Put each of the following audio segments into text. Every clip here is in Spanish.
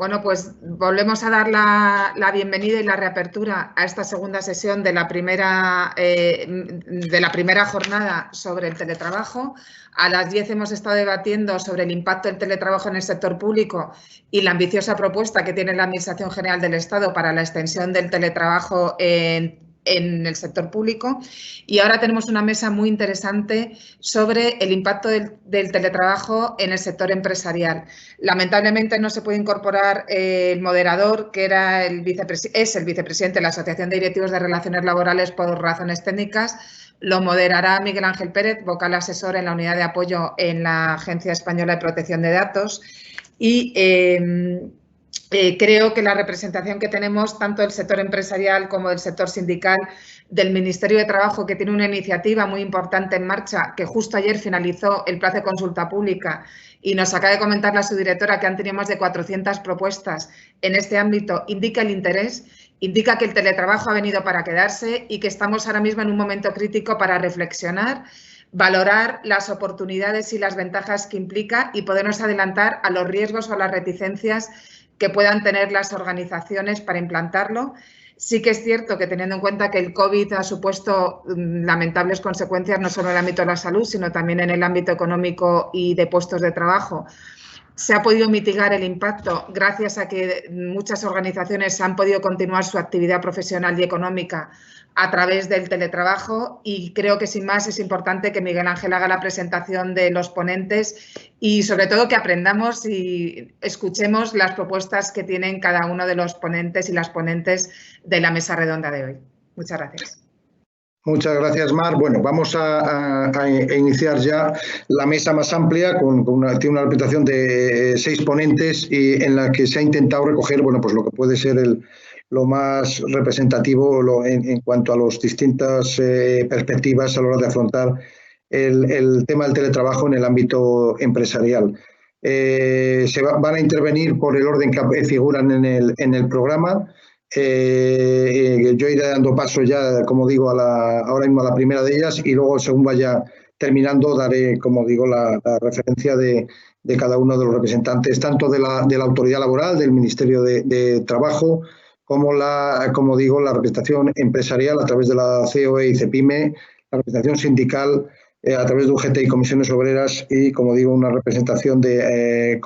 Bueno, pues volvemos a dar la bienvenida y la reapertura a esta segunda sesión de la primera jornada sobre el teletrabajo. A las 10 hemos estado debatiendo sobre el impacto del teletrabajo en el sector público y la ambiciosa propuesta que tiene la Administración General del Estado para la extensión del teletrabajo en el sector público, y ahora tenemos una mesa muy interesante sobre el impacto del teletrabajo en el sector empresarial. Lamentablemente no se puede incorporar el moderador, que era es el vicepresidente de la Asociación de Directivos de Relaciones Laborales por razones técnicas. Lo moderará Miguel Ángel Pérez, vocal asesor en la unidad de apoyo en la Agencia Española de Protección de Datos. Y creo que la representación que tenemos, tanto del sector empresarial como del sector sindical, del Ministerio de Trabajo, que tiene una iniciativa muy importante en marcha, que justo ayer finalizó el plazo de consulta pública y nos acaba de comentar la subdirectora que han tenido más de 400 propuestas en este ámbito, indica el interés, indica que el teletrabajo ha venido para quedarse y que estamos ahora mismo en un momento crítico para reflexionar, valorar las oportunidades y las ventajas que implica y podernos adelantar a los riesgos o a las reticencias que puedan tener las organizaciones para implantarlo. Sí que es cierto que, teniendo en cuenta que el COVID ha supuesto lamentables consecuencias no solo en el ámbito de la salud, sino también en el ámbito económico y de puestos de trabajo, se ha podido mitigar el impacto gracias a que muchas organizaciones han podido continuar su actividad profesional y económica a través del teletrabajo, y creo que sin más es importante que Miguel Ángel haga la presentación de los ponentes y sobre todo que aprendamos y escuchemos las propuestas que tienen cada uno de los ponentes y las ponentes de la mesa redonda de hoy. Muchas gracias. Muchas gracias, Mar. Bueno, vamos a iniciar ya la mesa más amplia, tiene una representación de 6 ponentes y en la que se ha intentado recoger, bueno, pues lo que puede ser lo más representativo en cuanto a las distintas perspectivas a la hora de afrontar el tema del teletrabajo en el ámbito empresarial. Van a intervenir por el orden que figuran en el programa. Yo iré dando paso ya, como digo, ahora mismo a la primera de ellas, y luego, según vaya terminando, daré, como digo, la referencia de cada uno de los representantes, tanto de la autoridad laboral, del Ministerio de Trabajo, como digo, la representación empresarial a través de la COE y CEPIME, la representación sindical a través de UGT y comisiones obreras, y, como digo, una representación de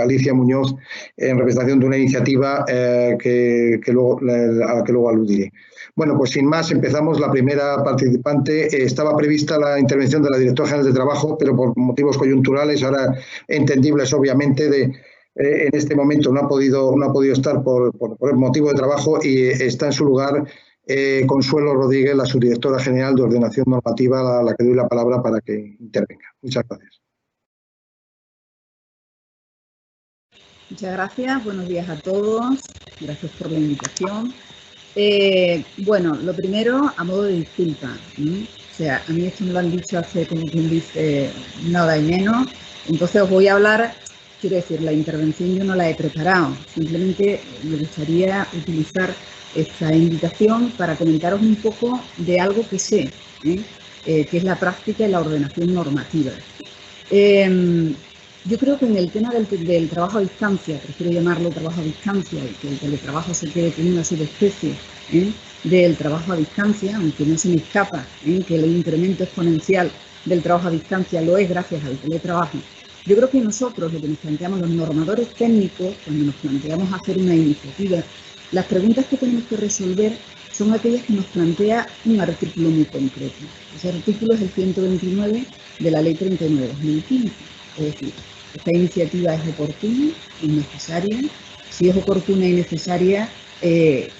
Alicia Muñoz en representación de una iniciativa a la que luego aludiré. Bueno, pues sin más, empezamos. La primera participante, estaba prevista la intervención de la directora general de Trabajo, pero por motivos coyunturales, ahora entendibles obviamente, en este momento no ha podido estar por motivo de trabajo, y está en su lugar Consuelo Rodríguez, la subdirectora general de Ordenación Normativa, a la que doy la palabra para que intervenga. Muchas gracias. Muchas gracias. Buenos días a todos. Gracias por la invitación. Bueno, lo primero, a modo de disculpa. O sea, a mí esto me lo han dicho hace, como quien dice, nada y menos. Entonces os voy a hablar, quiero decir, la intervención yo no la he preparado. Simplemente me gustaría utilizar esta invitación para comentaros un poco de algo que sé, que es la práctica y la ordenación normativa. Yo creo que en el tema del trabajo a distancia, prefiero llamarlo trabajo a distancia, y que el teletrabajo se quede como una subespecie del trabajo a distancia, aunque no se me escapa que el incremento exponencial del trabajo a distancia lo es gracias al teletrabajo. Yo creo que nosotros, lo que nos planteamos los normadores técnicos, cuando nos planteamos hacer una iniciativa, las preguntas que tenemos que resolver son aquellas que nos plantea un artículo muy concreto. Ese artículo es el 129 de la Ley 39/2015. Es decir, esta iniciativa es oportuna, es necesaria. Si es oportuna y necesaria,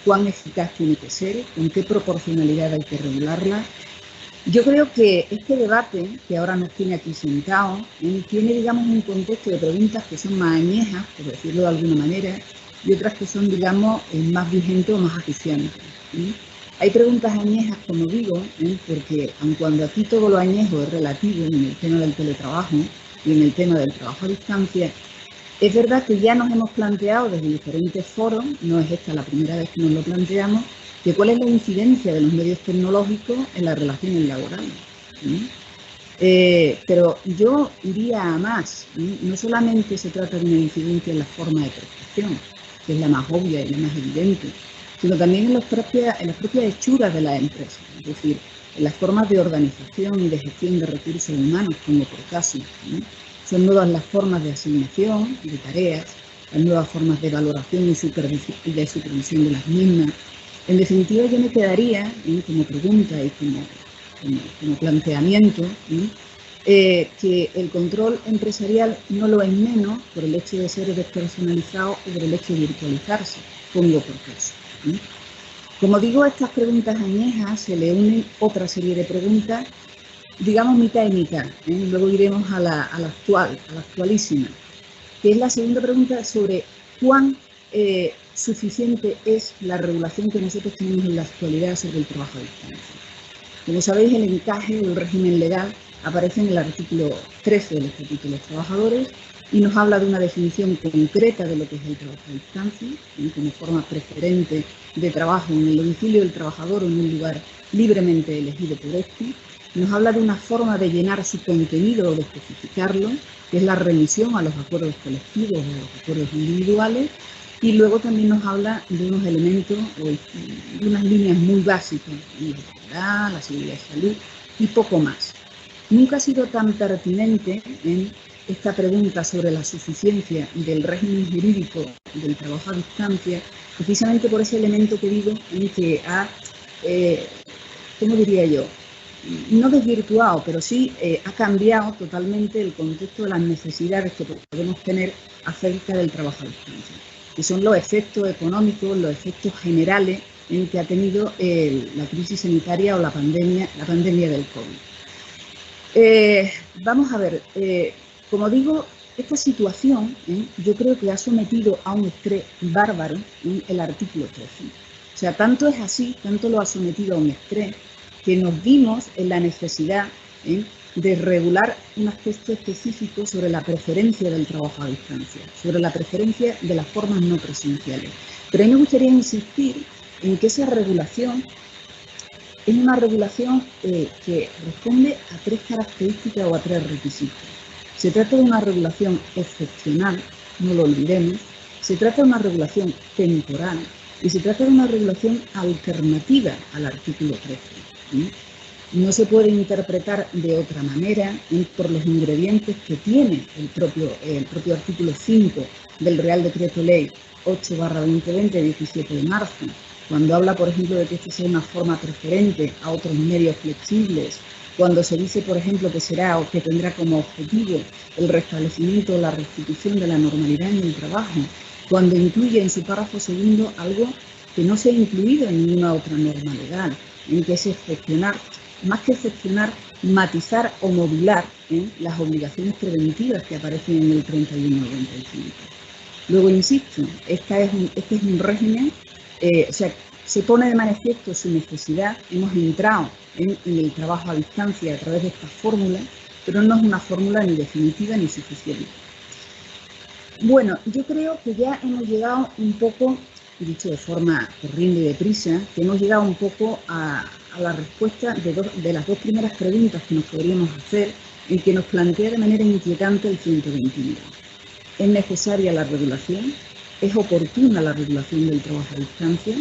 ¿cuán eficaz tiene que ser? ¿Con qué proporcionalidad hay que regularla? Yo creo que este debate, que ahora nos tiene aquí sentados, tiene, digamos, un contexto de preguntas que son más añejas, por decirlo de alguna manera, y otras que son, digamos, más vigentes o más aficiantes. Hay preguntas añejas, como digo, porque aun cuando aquí todo lo añejo es relativo en el tema del teletrabajo y en el tema del trabajo a distancia, es verdad que ya nos hemos planteado desde diferentes foros, no es esta la primera vez que nos lo planteamos, que cuál es la incidencia de los medios tecnológicos en las relaciones laborales. Pero yo iría a más. No solamente se trata de una incidencia en la forma de prestación, que es la más obvia y la más evidente, sino también en las propias hechuras de las empresas, es decir, en las formas de organización y de gestión de recursos humanos, como por caso, ¿no? Son nuevas las formas de asignación de tareas, las nuevas formas de valoración y de supervisión de las mismas. En definitiva, yo me quedaría, como pregunta y como planteamiento, que el control empresarial no lo es menos por el hecho de ser despersonalizado o por el hecho de virtualizarse, pongo por caso. Como digo, a estas preguntas añejas se le unen otra serie de preguntas, digamos mitad y mitad. Luego iremos a la actualísima, que es la segunda pregunta sobre cuán suficiente es la regulación que nosotros tenemos en la actualidad sobre el trabajo a distancia. Como sabéis, el encaje del régimen legal aparece en el artículo 13 del Estatuto de los Trabajadores y nos habla de una definición concreta de lo que es el trabajo a distancia, como forma preferente de trabajo en el domicilio del trabajador o en un lugar libremente elegido por este. Nos habla de una forma de llenar su contenido o de especificarlo, que es la remisión a los acuerdos colectivos o a los acuerdos individuales. Y luego también nos habla de unos elementos o de unas líneas muy básicas, la seguridad de salud y poco más. Nunca ha sido tan pertinente en esta pregunta sobre la suficiencia del régimen jurídico del trabajo a distancia, precisamente por ese elemento que digo, en que ha, ¿cómo diría yo?, no desvirtuado, pero sí ha cambiado totalmente el contexto de las necesidades que podemos tener acerca del trabajo a distancia, que son los efectos económicos, los efectos generales en que ha tenido la crisis sanitaria o la pandemia del COVID. Vamos a ver, como digo, esta situación yo creo que ha sometido a un estrés bárbaro el artículo 13. O sea, tanto es así, tanto lo ha sometido a un estrés, que nos vimos en la necesidad de regular un aspecto específico sobre la preferencia del trabajo a distancia, sobre la preferencia de las formas no presenciales. Pero a mí me gustaría insistir en que esa regulación es una regulación que responde a tres características o a tres requisitos. Se trata de una regulación excepcional, no lo olvidemos, se trata de una regulación temporal y se trata de una regulación alternativa al artículo 13. No se puede interpretar de otra manera por los ingredientes que tiene el propio artículo 5 del Real Decreto Ley 8/2020, 17 de marzo, cuando habla, por ejemplo, de que este sea una forma preferente a otros medios flexibles, cuando se dice, por ejemplo, que será o que tendrá como objetivo el restablecimiento o la restitución de la normalidad en el trabajo, cuando incluye en su párrafo segundo algo que no se ha incluido en ninguna otra norma legal, en que es excepcionar, más que excepcionar, matizar o modular las obligaciones preventivas que aparecen en el 3195. Luego, insisto, este es un régimen, o sea, se pone de manifiesto su necesidad, hemos entrado en el trabajo a distancia a través de esta fórmula, pero no es una fórmula ni definitiva ni suficiente. Bueno, yo creo que ya hemos llegado un poco, dicho de forma corriendo y deprisa, que hemos llegado un poco a la respuesta de las dos primeras preguntas que nos podríamos hacer y que nos plantea de manera inquietante el 129. ¿Es necesaria la regulación? ¿Es oportuna la regulación del trabajo a distancia?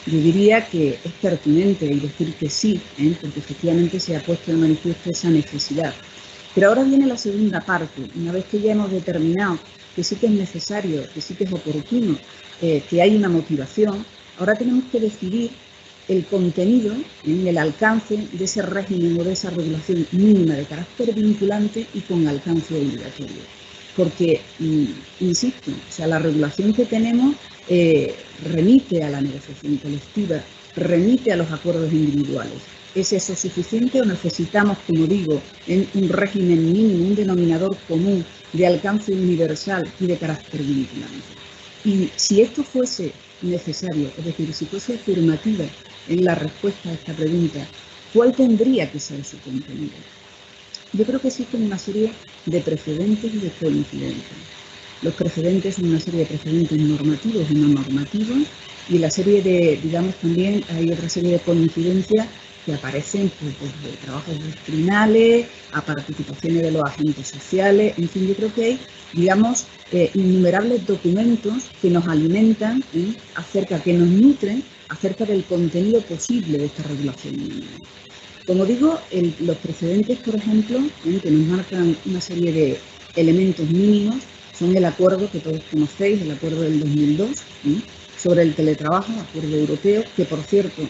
Yo diría que es pertinente decir que sí, porque efectivamente se ha puesto de manifiesto esa necesidad. Pero ahora viene la segunda parte. Una vez que ya hemos determinado que sí que es necesario, que sí que es oportuno, que hay una motivación, ahora tenemos que decidir el contenido, el alcance de ese régimen o de esa regulación mínima de carácter vinculante y con alcance obligatorio. Porque, insisto, o sea, la regulación que tenemos remite a la negociación colectiva, remite a los acuerdos individuales. ¿Es eso suficiente o necesitamos, como digo, en un régimen mínimo, un denominador común de alcance universal y de carácter vinculante? Y si esto fuese necesario, es decir, si fuese afirmativa en la respuesta a esta pregunta, ¿cuál tendría que ser su contenido? Yo creo que existen una serie de precedentes y de coincidencias. Los precedentes son una serie de precedentes normativos y no normativos, y la serie de, digamos, también hay otra serie de coincidencias que aparecen pues, desde trabajos doctrinales a participaciones de los agentes sociales. En fin, yo creo que hay, digamos, innumerables documentos que nos alimentan, que nos nutren acerca del contenido posible de esta regulación mínima. Como digo, los precedentes, por ejemplo, que nos marcan una serie de elementos mínimos, son el acuerdo que todos conocéis, el acuerdo del 2002, sobre el teletrabajo, acuerdo europeo, que por cierto,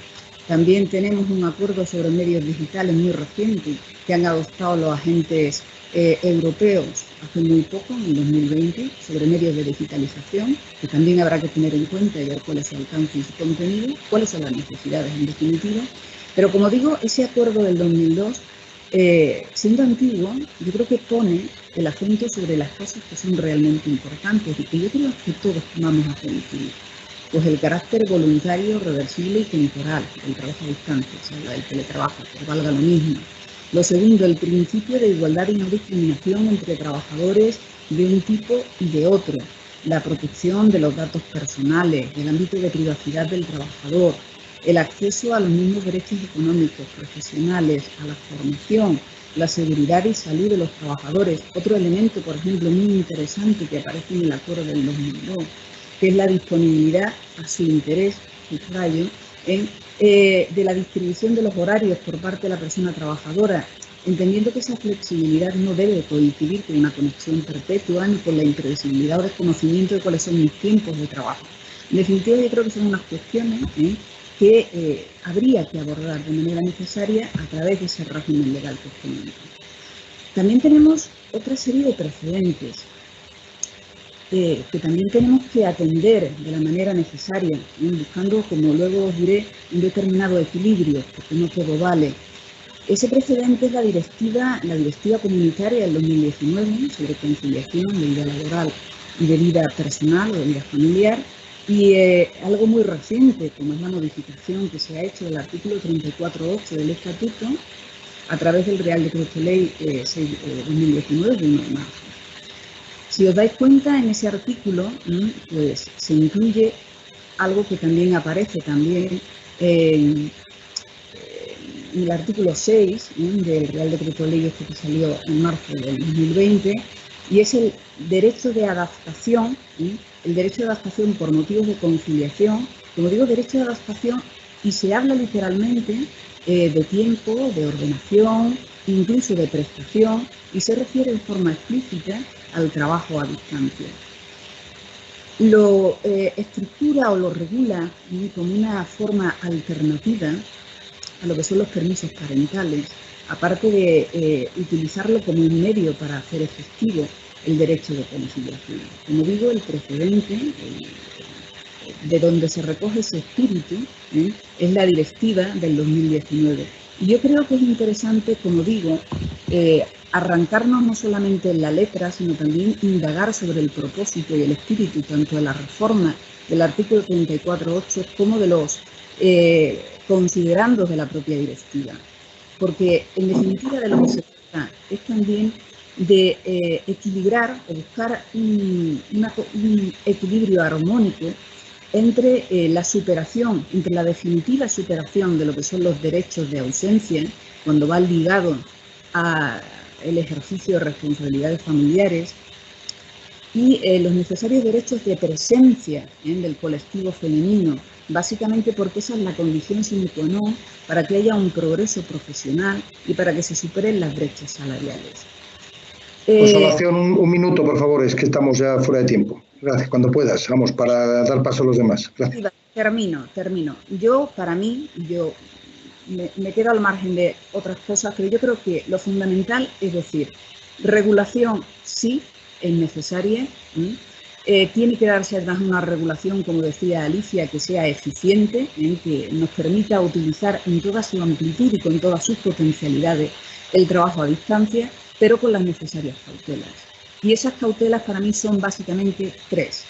también tenemos un acuerdo sobre medios digitales muy reciente que han adoptado los agentes europeos hace muy poco, en 2020, sobre medios de digitalización, que también habrá que tener en cuenta y ver cuál es su alcance y su contenido, cuáles son las necesidades en definitiva. Pero como digo, ese acuerdo del 2002, siendo antiguo, yo creo que pone el acento sobre las cosas que son realmente importantes y que yo creo que todos tomamos atención. Pues el carácter voluntario, reversible y temporal del trabajo a distancia, o sea, del teletrabajo, que valga lo mismo. Lo segundo, el principio de igualdad y no discriminación entre trabajadores de un tipo y de otro. La protección de los datos personales, el ámbito de privacidad del trabajador, el acceso a los mismos derechos económicos, profesionales, a la formación, la seguridad y salud de los trabajadores. Otro elemento, por ejemplo, muy interesante que aparece en el acuerdo del 2002, que es la disponibilidad a su interés, subrayo, de la distribución de los horarios por parte de la persona trabajadora, entendiendo que esa flexibilidad no debe coincidir con una conexión perpetua ni con la imprevisibilidad o desconocimiento de cuáles son mis tiempos de trabajo. En definitiva, yo creo que son unas cuestiones que habría que abordar de manera necesaria a través de ese régimen legal que os comento. También tenemos otra serie de precedentes que también tenemos que atender de la manera necesaria, buscando, como luego os diré, un determinado equilibrio, porque no todo vale. Ese precedente es la directiva comunitaria del 2019 sobre conciliación de vida laboral y de vida personal o de vida familiar, y algo muy reciente, como es la modificación que se ha hecho del artículo 34.8 del Estatuto a través del Real Decreto Ley 2019 de 1 de marzo. Si os dais cuenta, en ese artículo pues, se incluye algo que también aparece en el artículo 6 del Real Decreto Ley que salió en marzo del 2020, y es el derecho de adaptación, el derecho de adaptación por motivos de conciliación. Como digo, derecho de adaptación, y se habla literalmente de tiempo, de ordenación, incluso de prestación, y se refiere de forma explícita al trabajo a distancia. Lo estructura o lo regula como una forma alternativa a lo que son los permisos parentales, aparte de utilizarlo como un medio para hacer efectivo el derecho de conciliación. Como digo, el precedente de donde se recoge ese espíritu es la directiva del 2019. Y yo creo que es interesante, como digo, arrancarnos no solamente en la letra, sino también indagar sobre el propósito y el espíritu tanto de la reforma del artículo 34.8 como de los considerandos de la propia directiva. Porque, en definitiva, de lo que se trata es también de equilibrar o buscar un equilibrio armónico entre la superación, entre la definitiva superación de lo que son los derechos de ausencia, cuando va ligado al ejercicio de responsabilidades familiares, y los necesarios derechos de presencia del colectivo femenino, básicamente porque esa es la condición sine qua non para que haya un progreso profesional y para que se superen las brechas salariales. Consolación, un minuto, por favor, es que estamos ya fuera de tiempo. Gracias, cuando puedas, vamos, para dar paso a los demás. Gracias. Termino. Para mí, me quedo al margen de otras cosas, pero yo creo que lo fundamental es decir, regulación sí es necesaria, tiene que darse además una regulación, como decía Alicia, que sea eficiente, que nos permita utilizar en toda su amplitud y con todas sus potencialidades el trabajo a distancia, pero con las necesarias cautelas. Y esas cautelas para mí son básicamente tres.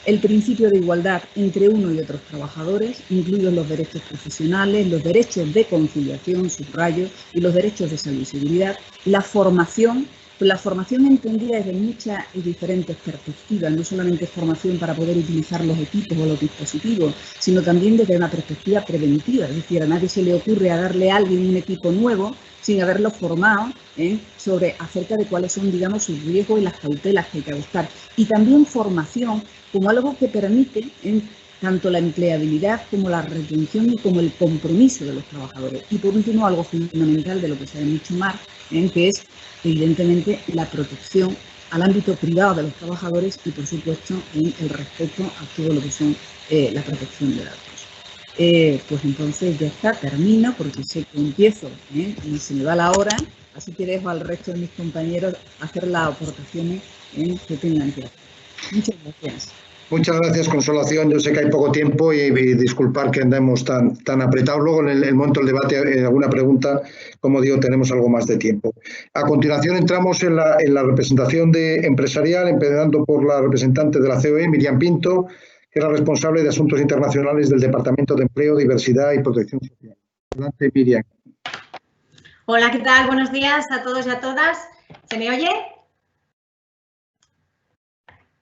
El principio de igualdad entre uno y otros trabajadores, incluidos los derechos profesionales, los derechos de conciliación, subrayo, y los derechos de salud y seguridad, la formación Pues la formación entendida desde muchas y diferentes perspectivas, no solamente formación para poder utilizar los equipos o los dispositivos, sino también desde una perspectiva preventiva, es decir, a nadie se le ocurre a darle a alguien un equipo nuevo sin haberlo formado acerca de cuáles son, digamos, sus riesgos y las cautelas que hay que adoptar. Y también formación como algo que permite tanto la empleabilidad como la retención y como el compromiso de los trabajadores. Y por último, algo fundamental de lo que sabe mucho Marc, que es evidentemente la protección al ámbito privado de los trabajadores y, por supuesto, el respeto a todo lo que son la protección de datos. Pues entonces ya está, termino porque sé que empiezo y se me va la hora, así que dejo al resto de mis compañeros hacer las aportaciones que tengan que hacer. Muchas gracias. Muchas gracias, Consolación. Yo sé que hay poco tiempo y disculpar que andemos tan apretados. Luego, en el momento del debate, alguna pregunta, como digo, tenemos algo más de tiempo. A continuación, entramos en la representación empresarial, empezando por la representante de la COE, Miriam Pinto, que es la responsable de Asuntos Internacionales del Departamento de Empleo, Diversidad y Protección Social. Adelante, Miriam. Hola, ¿qué tal? Buenos días a todos y a todas. ¿Se me oye?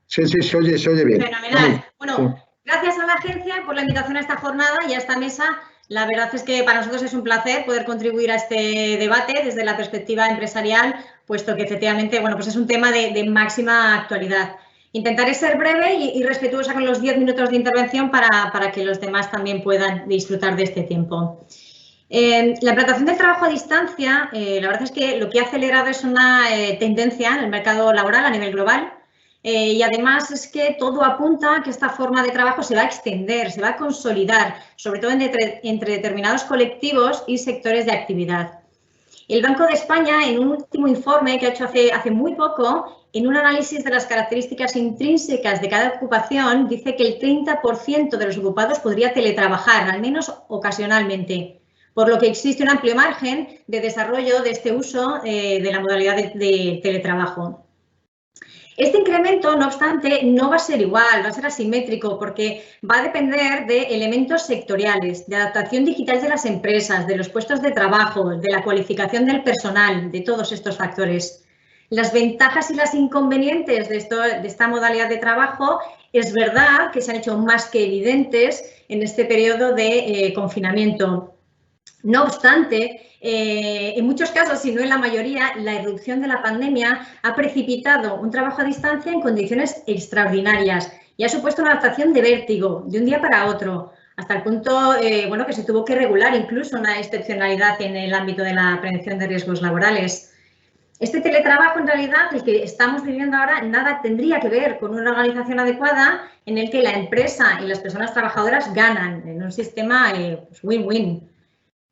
Sí, se oye bien. Fenomenal. Bueno, gracias a la agencia por la invitación a esta jornada y a esta mesa. La verdad es que para nosotros es un placer poder contribuir a este debate desde la perspectiva empresarial, puesto que efectivamente, bueno, pues es un tema de máxima actualidad. Intentaré ser breve y respetuosa con los 10 minutos de intervención para que los demás también puedan disfrutar de este tiempo. La implantación del trabajo a distancia, la verdad es que lo que ha acelerado es una tendencia en el mercado laboral a nivel global. Y además es que todo apunta a que esta forma de trabajo se va a extender, se va a consolidar, sobre todo entre determinados colectivos y sectores de actividad. El Banco de España, en un último informe que ha hecho hace muy poco, en un análisis de las características intrínsecas de cada ocupación, dice que el 30% de los ocupados podría teletrabajar, al menos ocasionalmente, por lo que existe un amplio margen de desarrollo de este uso de la modalidad de teletrabajo. Este incremento, no obstante, no va a ser igual, va a ser asimétrico porque va a depender de elementos sectoriales, de adaptación digital de las empresas, de los puestos de trabajo, de la cualificación del personal, de todos estos factores. Las ventajas y las inconvenientes de esta modalidad de trabajo es verdad que se han hecho más que evidentes en este periodo de confinamiento. No obstante, en muchos casos, si no en la mayoría, la irrupción de la pandemia ha precipitado un trabajo a distancia en condiciones extraordinarias y ha supuesto una adaptación de vértigo de un día para otro, hasta el punto bueno, que se tuvo que regular incluso una excepcionalidad en el ámbito de la prevención de riesgos laborales. Este teletrabajo, en realidad, el que estamos viviendo ahora, nada tendría que ver con una organización adecuada en el que la empresa y las personas trabajadoras ganan en un sistema win-win.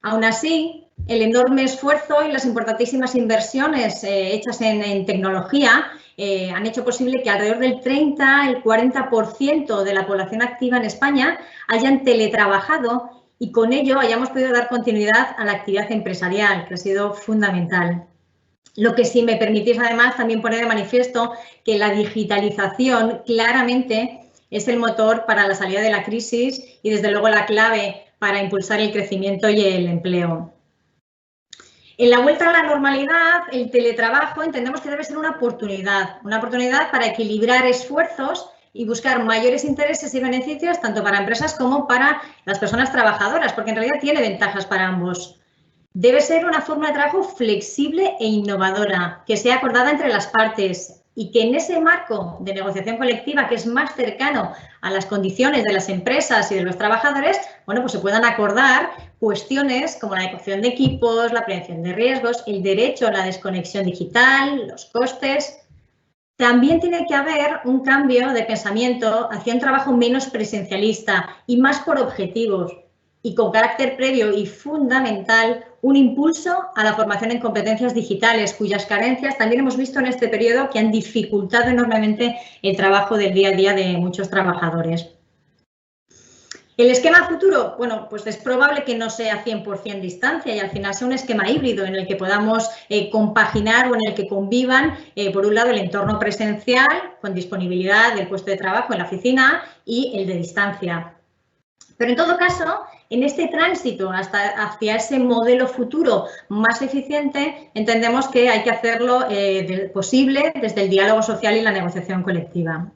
Aún así, el enorme esfuerzo y las importantísimas inversiones hechas en tecnología han hecho posible que alrededor del 30, el 40% de la población activa en España hayan teletrabajado y con ello hayamos podido dar continuidad a la actividad empresarial, que ha sido fundamental. Lo que, si me permitís, además, también pone de manifiesto que la digitalización claramente es el motor para la salida de la crisis y, desde luego, la clave para impulsar el crecimiento y el empleo. En la vuelta a la normalidad, el teletrabajo entendemos que debe ser una oportunidad para equilibrar esfuerzos y buscar mayores intereses y beneficios tanto para empresas como para las personas trabajadoras, porque en realidad tiene ventajas para ambos. Debe ser una forma de trabajo flexible e innovadora, que sea acordada entre las partes y que en ese marco de negociación colectiva, que es más cercano a las condiciones de las empresas y de los trabajadores, bueno, pues se puedan acordar cuestiones como la adecuación de equipos, la prevención de riesgos, el derecho a la desconexión digital, los costes. También tiene que haber un cambio de pensamiento hacia un trabajo menos presencialista y más por objetivos, y con carácter previo y fundamental, un impulso a la formación en competencias digitales, cuyas carencias también hemos visto en este periodo que han dificultado enormemente el trabajo del día a día de muchos trabajadores. El esquema futuro, bueno, pues es probable que no sea 100% distancia y al final sea un esquema híbrido en el que podamos compaginar o en el que convivan, por un lado, el entorno presencial con disponibilidad del puesto de trabajo en la oficina y el de distancia. Pero en todo caso, En este tránsito hacia ese modelo futuro más eficiente, entendemos que hay que hacerlo posible desde el diálogo social y la negociación colectiva.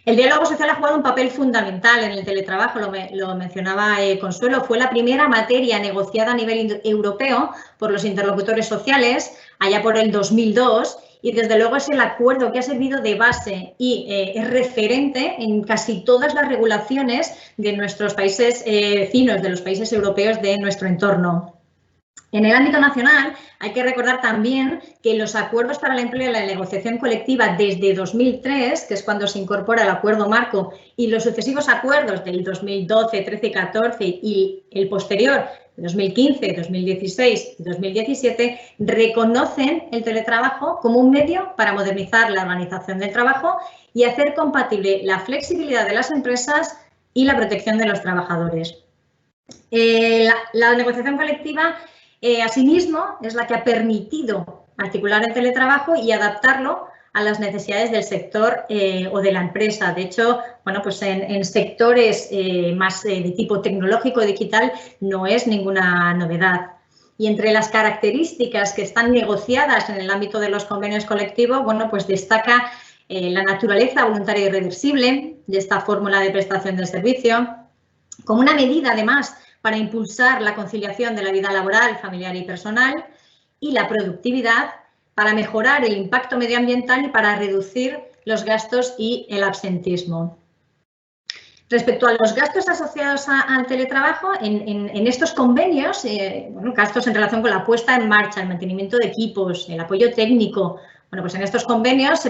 El diálogo social ha jugado un papel fundamental en el teletrabajo, lo mencionaba Consuelo, fue la primera materia negociada a nivel europeo por los interlocutores sociales allá por el 2002 y desde luego es el acuerdo que ha servido de base y es referente en casi todas las regulaciones de nuestros países vecinos, de los países europeos de nuestro entorno. En el ámbito nacional hay que recordar también que los acuerdos para el empleo y la negociación colectiva desde 2003, que es cuando se incorpora el acuerdo marco, y los sucesivos acuerdos del 2012, 13 y 14 y el posterior, 2015, 2016 y 2017, reconocen el teletrabajo como un medio para modernizar la organización del trabajo y hacer compatible la flexibilidad de las empresas y la protección de los trabajadores. La negociación colectiva asimismo, es la que ha permitido articular el teletrabajo y adaptarlo a las necesidades del sector o de la empresa. De hecho, bueno, pues en sectores más de tipo tecnológico y digital no es ninguna novedad. Y entre las características que están negociadas en el ámbito de los convenios colectivos, bueno, pues destaca la naturaleza voluntaria y reversible de esta fórmula de prestación del servicio, como una medida, además, para impulsar la conciliación de la vida laboral, familiar y personal y la productividad, para mejorar el impacto medioambiental y para reducir los gastos y el absentismo. Respecto a los gastos asociados al teletrabajo, en estos convenios, bueno, gastos en relación con la puesta en marcha, el mantenimiento de equipos, el apoyo técnico. Bueno, pues en estos convenios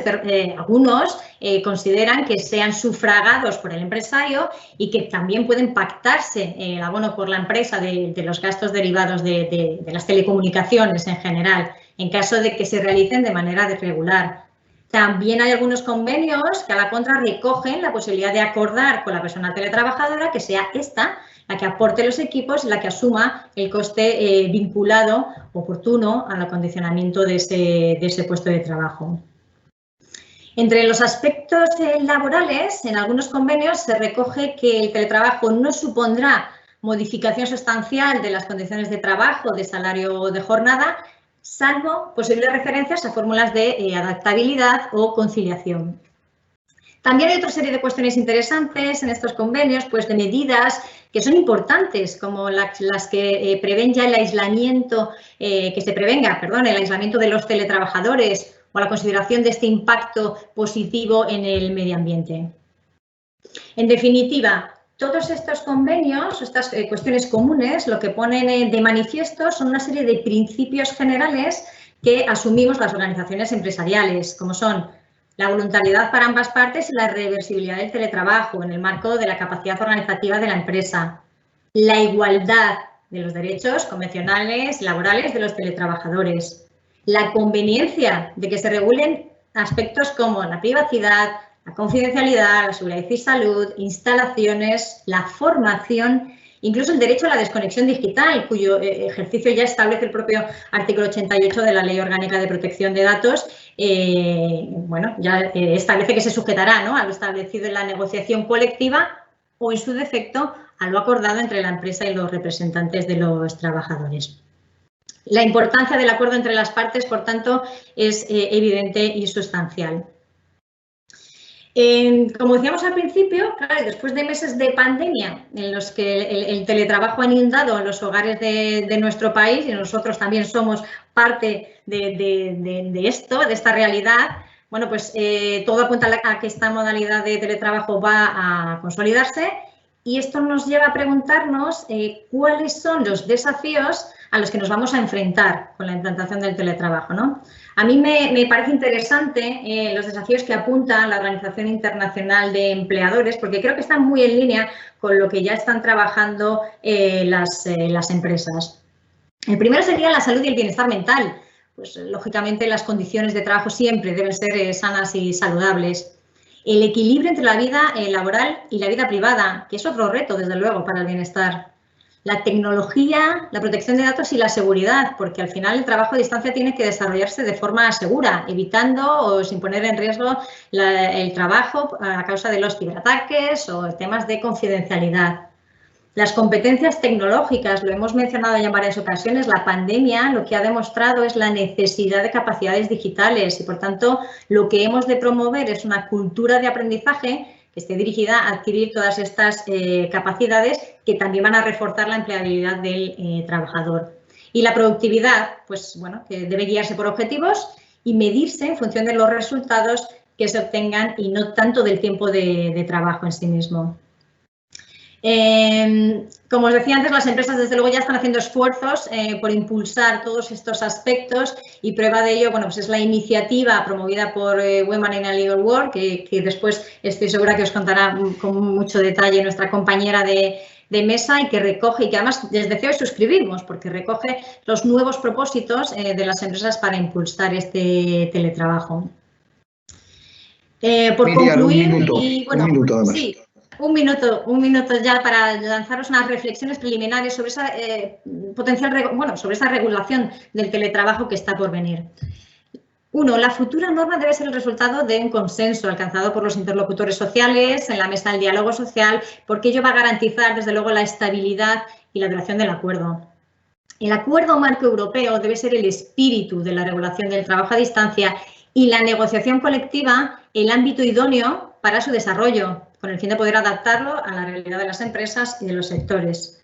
algunos consideran que sean sufragados por el empresario y que también pueden pactarse el abono por la empresa de los gastos derivados de las telecomunicaciones en general, en caso de que se realicen de manera irregular. También hay algunos convenios que a la contra recogen la posibilidad de acordar con la persona teletrabajadora que sea esta la que aporte los equipos y la que asuma el coste vinculado oportuno al acondicionamiento de ese puesto de trabajo. Entre los aspectos laborales, en algunos convenios se recoge que el teletrabajo no supondrá modificación sustancial de las condiciones de trabajo, de salario o de jornada, salvo posibles referencias a fórmulas de adaptabilidad o conciliación. También hay otra serie de cuestiones interesantes en estos convenios, pues de medidas que son importantes, como las que prevén ya el aislamiento, el aislamiento de los teletrabajadores o la consideración de este impacto positivo en el medio ambiente. En definitiva, todos estos convenios, estas cuestiones comunes, lo que ponen de manifiesto son una serie de principios generales que asumimos las organizaciones empresariales, como son la voluntariedad para ambas partes y la reversibilidad del teletrabajo en el marco de la capacidad organizativa de la empresa, la igualdad de los derechos convencionales y laborales de los teletrabajadores, la conveniencia de que se regulen aspectos como la privacidad, la confidencialidad, la seguridad y salud, instalaciones, la formación, incluso el derecho a la desconexión digital, cuyo ejercicio ya establece el propio artículo 88 de la Ley Orgánica de Protección de Datos. Bueno, ya establece que se sujetará, ¿no?, a lo establecido en la negociación colectiva o, en su defecto, a lo acordado entre la empresa y los representantes de los trabajadores. La importancia del acuerdo entre las partes, por tanto, es evidente y sustancial. Como decíamos al principio, claro, después de meses de pandemia en los que el teletrabajo ha inundado los hogares de nuestro país y nosotros también somos parte de esta realidad, bueno, pues todo apunta a que esta modalidad de teletrabajo va a consolidarse y esto nos lleva a preguntarnos cuáles son los desafíos a los que nos vamos a enfrentar con la implantación del teletrabajo, ¿no? A mí me parece interesante los desafíos que apunta la Organización Internacional de Empleadores, porque creo que están muy en línea con lo que ya están trabajando las empresas. El primero sería la salud y el bienestar mental. Pues, lógicamente, las condiciones de trabajo siempre deben ser sanas y saludables. El equilibrio entre la vida laboral y la vida privada, que es otro reto, desde luego, para el bienestar. La tecnología, la protección de datos y la seguridad, porque al final el trabajo a distancia tiene que desarrollarse de forma segura, evitando o sin poner en riesgo el trabajo a causa de los ciberataques o temas de confidencialidad. Las competencias tecnológicas, lo hemos mencionado ya en varias ocasiones, la pandemia lo que ha demostrado es la necesidad de capacidades digitales y, por tanto, lo que hemos de promover es una cultura de aprendizaje que esté dirigida a adquirir todas estas capacidades que también van a reforzar la empleabilidad del trabajador. Y la productividad, pues bueno, que debe guiarse por objetivos y medirse en función de los resultados que se obtengan y no tanto del tiempo de trabajo en sí mismo. Como os decía antes, las empresas desde luego ya están haciendo esfuerzos por impulsar todos estos aspectos y prueba de ello, bueno, pues es la iniciativa promovida por Women in a Legal World, que después estoy segura que os contará con mucho detalle nuestra compañera de mesa y que recoge, y que además les deseo suscribirnos porque recoge los nuevos propósitos de las empresas para impulsar este teletrabajo. Por Miriam, concluir, un minuto además. Sí. Un minuto ya para lanzaros unas reflexiones preliminares sobre esa sobre esa regulación del teletrabajo que está por venir. 1. La futura norma debe ser el resultado de un consenso alcanzado por los interlocutores sociales en la mesa del diálogo social, porque ello va a garantizar, desde luego, la estabilidad y la duración del acuerdo. El acuerdo marco europeo debe ser el espíritu de la regulación del trabajo a distancia y la negociación colectiva el ámbito idóneo para su desarrollo, con el fin de poder adaptarlo a la realidad de las empresas y de los sectores.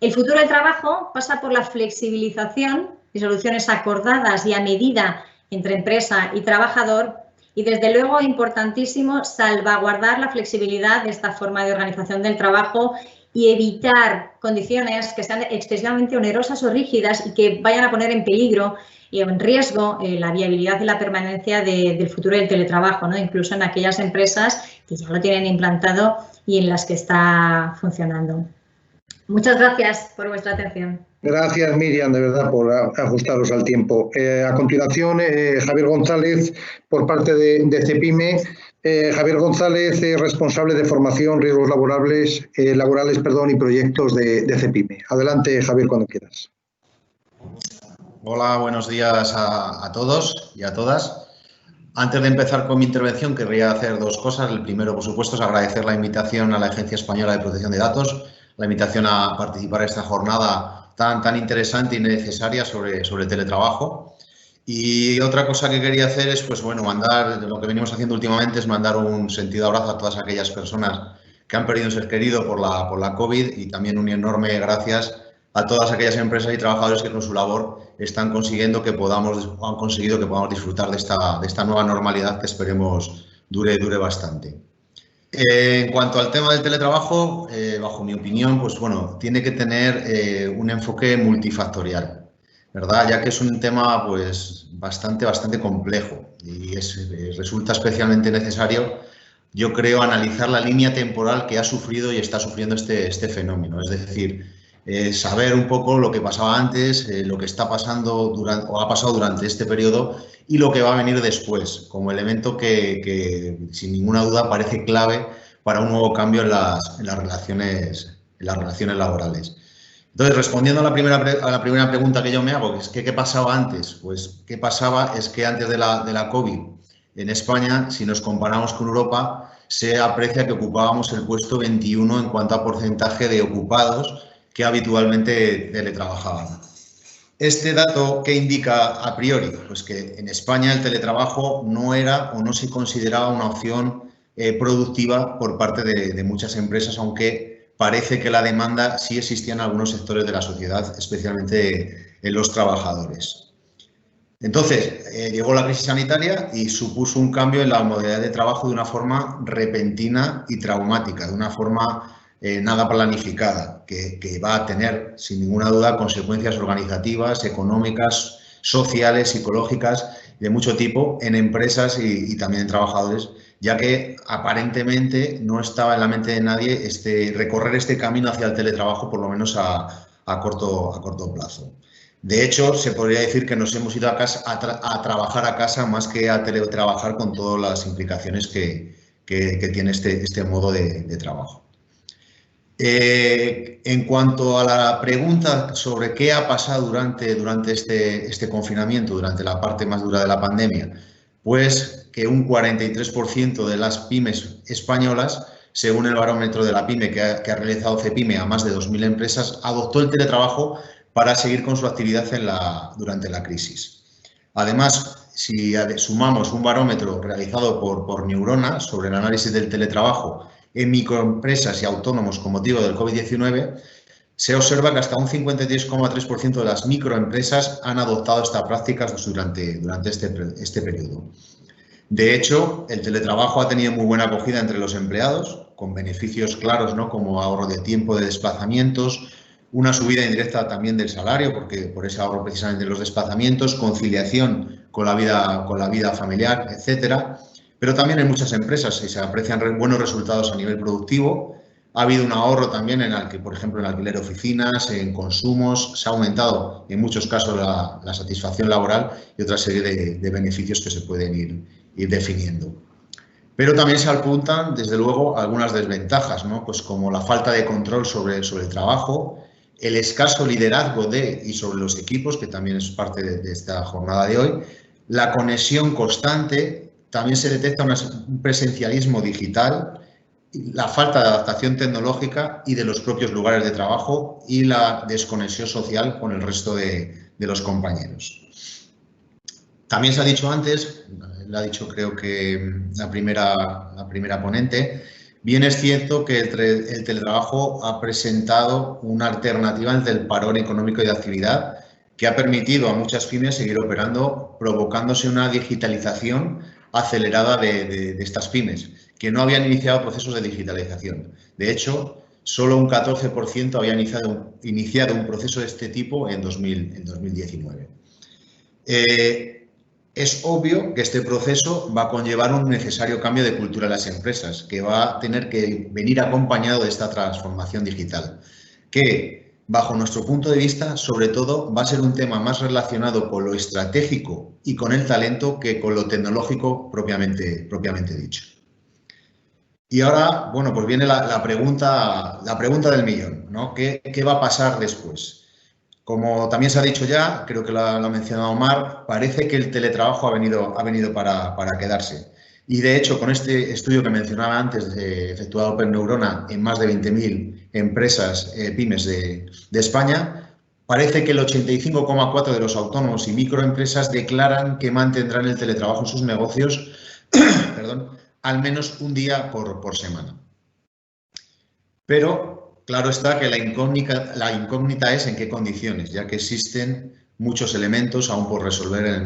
El futuro del trabajo pasa por la flexibilización y soluciones acordadas y a medida entre empresa y trabajador y, desde luego, importantísimo, salvaguardar la flexibilidad de esta forma de organización del trabajo y evitar condiciones que sean excesivamente onerosas o rígidas y que vayan a poner en peligro y en riesgo la viabilidad y la permanencia del futuro del teletrabajo, ¿no? Incluso en aquellas empresas que ya lo tienen implantado y en las que está funcionando. Muchas gracias por vuestra atención. Gracias, Miriam, de verdad, por ajustaros al tiempo. A continuación, Javier González, por parte de CEPIME. Javier González, responsable de formación, riesgos laborales y proyectos de CEPIME. Adelante, Javier, cuando quieras. Hola, buenos días a todos y a todas. Antes de empezar con mi intervención, querría hacer dos cosas. El primero, por supuesto, es agradecer la invitación a la Agencia Española de Protección de Datos, la invitación a participar en esta jornada tan interesante y necesaria sobre teletrabajo. Y otra cosa que quería hacer es, pues bueno, lo que venimos haciendo últimamente es mandar un sentido abrazo a todas aquellas personas que han perdido un ser querido por la COVID y también un enorme gracias a todas aquellas empresas y trabajadores que con su labor han conseguido que podamos disfrutar de esta nueva normalidad que esperemos dure bastante. En cuanto al tema del teletrabajo, bajo mi opinión, pues bueno, tiene que tener un enfoque multifactorial, ¿verdad? Ya que es un tema pues bastante complejo y resulta especialmente necesario, yo creo, analizar la línea temporal que ha sufrido y está sufriendo este fenómeno. Es decir, saber un poco lo que pasaba antes, lo que está pasando o ha pasado durante este periodo y lo que va a venir después, como elemento que sin ninguna duda parece clave para un nuevo cambio en las relaciones laborales. Entonces, respondiendo a la primera pregunta que yo me hago, que es ¿qué pasaba antes? Pues qué pasaba es que antes de la COVID en España, si nos comparamos con Europa, se aprecia que ocupábamos el puesto 21 en cuanto a porcentaje de ocupados que habitualmente teletrabajaban. ¿Este dato qué indica a priori? Pues que en España el teletrabajo no era o no se consideraba una opción productiva por parte de muchas empresas, aunque parece que la demanda sí existía en algunos sectores de la sociedad, especialmente en los trabajadores. Entonces, llegó la crisis sanitaria y supuso un cambio en la modalidad de trabajo de una forma repentina y traumática, de una forma nada planificada, que va a tener, sin ninguna duda, consecuencias organizativas, económicas, sociales, psicológicas, de mucho tipo en empresas y también en trabajadores, ya que aparentemente no estaba en la mente de nadie recorrer este camino hacia el teletrabajo, por lo menos a corto plazo. De hecho, se podría decir que nos hemos ido a trabajar a casa más que a teletrabajar, con todas las implicaciones que tiene este modo de trabajo. En cuanto a la pregunta sobre qué ha pasado durante este confinamiento, durante la parte más dura de la pandemia, pues que un 43% de las pymes españolas según el barómetro de la PYME que ha realizado CEPYME a más de 2.000 empresas, adoptó el teletrabajo para seguir con su actividad durante la crisis. Además, si sumamos un barómetro realizado por Neurona sobre el análisis del teletrabajo en microempresas y autónomos con motivo del COVID-19, se observa que hasta un 53,3% de las microempresas han adoptado estas prácticas durante este periodo. De hecho, el teletrabajo ha tenido muy buena acogida entre los empleados, con beneficios claros, ¿no?, como ahorro de tiempo de desplazamientos, una subida indirecta también del salario, porque por ese ahorro precisamente de los desplazamientos, conciliación con la vida familiar, etcétera. Pero también en muchas empresas se aprecian buenos resultados a nivel productivo. Ha habido un ahorro también por ejemplo, en alquiler de oficinas, en consumos. Se ha aumentado, en muchos casos, la satisfacción laboral y otra serie de beneficios que se pueden ir definiendo. Pero también se apuntan, desde luego, algunas desventajas, ¿no? Pues como la falta de control sobre el trabajo, el escaso liderazgo y sobre los equipos, que también es parte de esta jornada de hoy, la conexión constante, también se detecta un presencialismo digital, la falta de adaptación tecnológica y de los propios lugares de trabajo y la desconexión social con el resto de los compañeros. También se ha dicho antes, lo ha dicho creo que la primera ponente, bien es cierto que el teletrabajo ha presentado una alternativa ante el parón económico y de actividad que ha permitido a muchas pymes seguir operando, provocándose una digitalización acelerada de estas pymes, que no habían iniciado procesos de digitalización. De hecho, solo un 14% había iniciado un proceso de este tipo en 2019. Es obvio que este proceso va a conllevar un necesario cambio de cultura en las empresas, que va a tener que venir acompañado de esta transformación digital, que, bajo nuestro punto de vista, sobre todo, va a ser un tema más relacionado con lo estratégico y con el talento que con lo tecnológico propiamente dicho. Y ahora, bueno, pues viene la pregunta del millón, ¿no? ¿Qué va a pasar después? Como también se ha dicho ya, creo que lo ha mencionado Mar, parece que el teletrabajo ha venido para quedarse. Y de hecho, con este estudio que mencionaba antes, efectuado por Neurona en más de 20.000 empresas pymes de España, parece que el 85,4% de los autónomos y microempresas declaran que mantendrán el teletrabajo en sus negocios al menos un día por semana. Pero claro está que la incógnita es en qué condiciones, ya que existen muchos elementos aún por resolver en el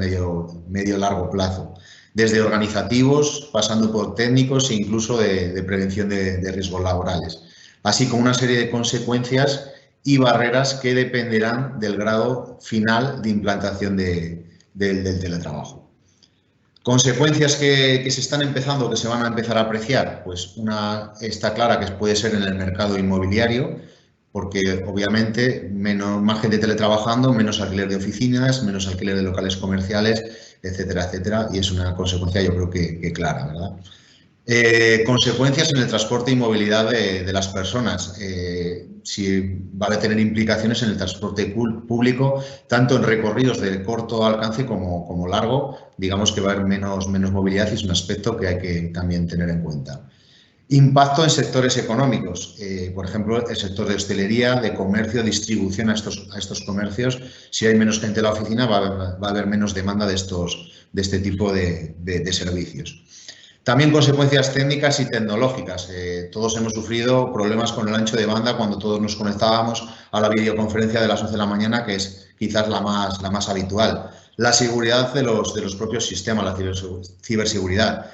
medio-largo plazo, desde organizativos, pasando por técnicos e incluso de prevención de riesgos laborales, así como una serie de consecuencias y barreras que dependerán del grado final de implantación del teletrabajo. Consecuencias que se están empezando, que se van a empezar a apreciar, pues una está clara, que puede ser en el mercado inmobiliario, porque obviamente más gente teletrabajando, menos alquiler de oficinas, menos alquiler de locales comerciales, etcétera, etcétera, y es una consecuencia yo creo que clara, ¿verdad? Consecuencias en el transporte y movilidad de las personas. Si va a tener implicaciones en el transporte público, tanto en recorridos de corto alcance como largo, digamos que va a haber menos movilidad y es un aspecto que hay que también tener en cuenta. Impacto en sectores económicos, por ejemplo, el sector de hostelería, de comercio, distribución a estos comercios. Si hay menos gente en la oficina, va a haber menos demanda de este tipo de servicios. También consecuencias técnicas y tecnológicas. Todos hemos sufrido problemas con el ancho de banda cuando todos nos conectábamos a la videoconferencia de las 11 de la mañana, que es quizás la más habitual. La seguridad de los propios sistemas, la ciberseguridad.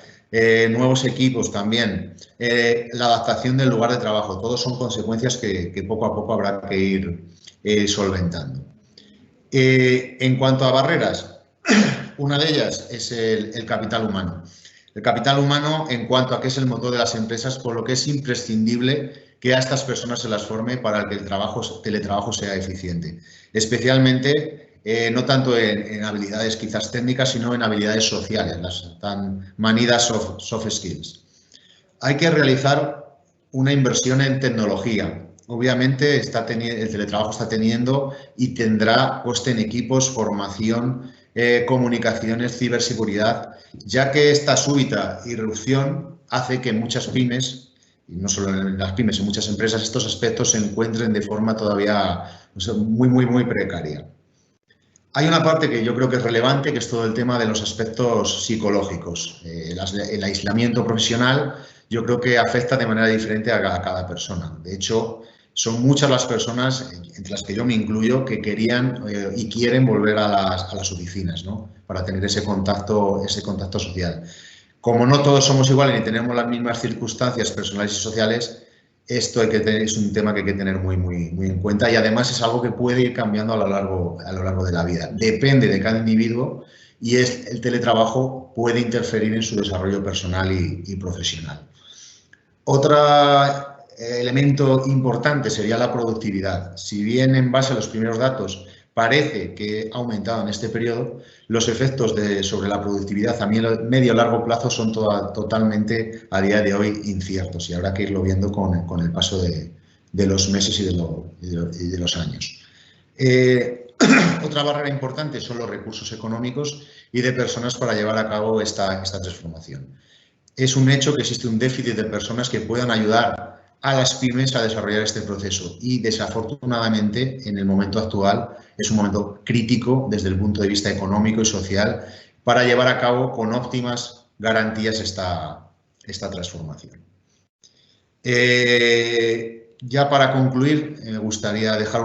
Nuevos equipos también. La adaptación del lugar de trabajo. Todos son consecuencias que poco a poco habrá que ir solventando. En cuanto a barreras, una de ellas es el capital humano. El capital humano en cuanto a que es el motor de las empresas, por lo que es imprescindible que a estas personas se las forme para que el teletrabajo sea eficiente. Especialmente, no tanto en habilidades quizás técnicas, sino en habilidades sociales, las tan manidas soft skills. Hay que realizar una inversión en tecnología. Obviamente, el teletrabajo está teniendo y tendrá coste en equipos, formación, comunicaciones, ciberseguridad, ya que esta súbita irrupción hace que muchas pymes y no solo en las pymes, en muchas empresas, estos aspectos se encuentren de forma todavía muy precaria. Hay una parte que yo creo que es relevante, que es todo el tema de los aspectos psicológicos. El aislamiento profesional yo creo que afecta de manera diferente a cada persona. De hecho, son muchas las personas, entre las que yo me incluyo, que querían y quieren volver a las oficinas, ¿no? Para tener ese contacto social. Como no todos somos iguales ni tenemos las mismas circunstancias personales y sociales, esto es un tema que hay que tener muy en cuenta, y además es algo que puede ir cambiando a lo largo de la vida. Depende de cada individuo, y el teletrabajo puede interferir en su desarrollo personal y profesional. Otro elemento importante sería la productividad. Si bien en base a los primeros datos parece que ha aumentado en este periodo, los efectos sobre la productividad a medio o largo plazo son totalmente a día de hoy inciertos, y habrá que irlo viendo con el paso de los meses y de los años. Otra barrera importante son los recursos económicos y de personas para llevar a cabo esta transformación. Es un hecho que existe un déficit de personas que puedan ayudar a las pymes a desarrollar este proceso, y desafortunadamente en el momento actual es un momento crítico desde el punto de vista económico y social para llevar a cabo con óptimas garantías esta transformación. Ya para concluir, me gustaría dejar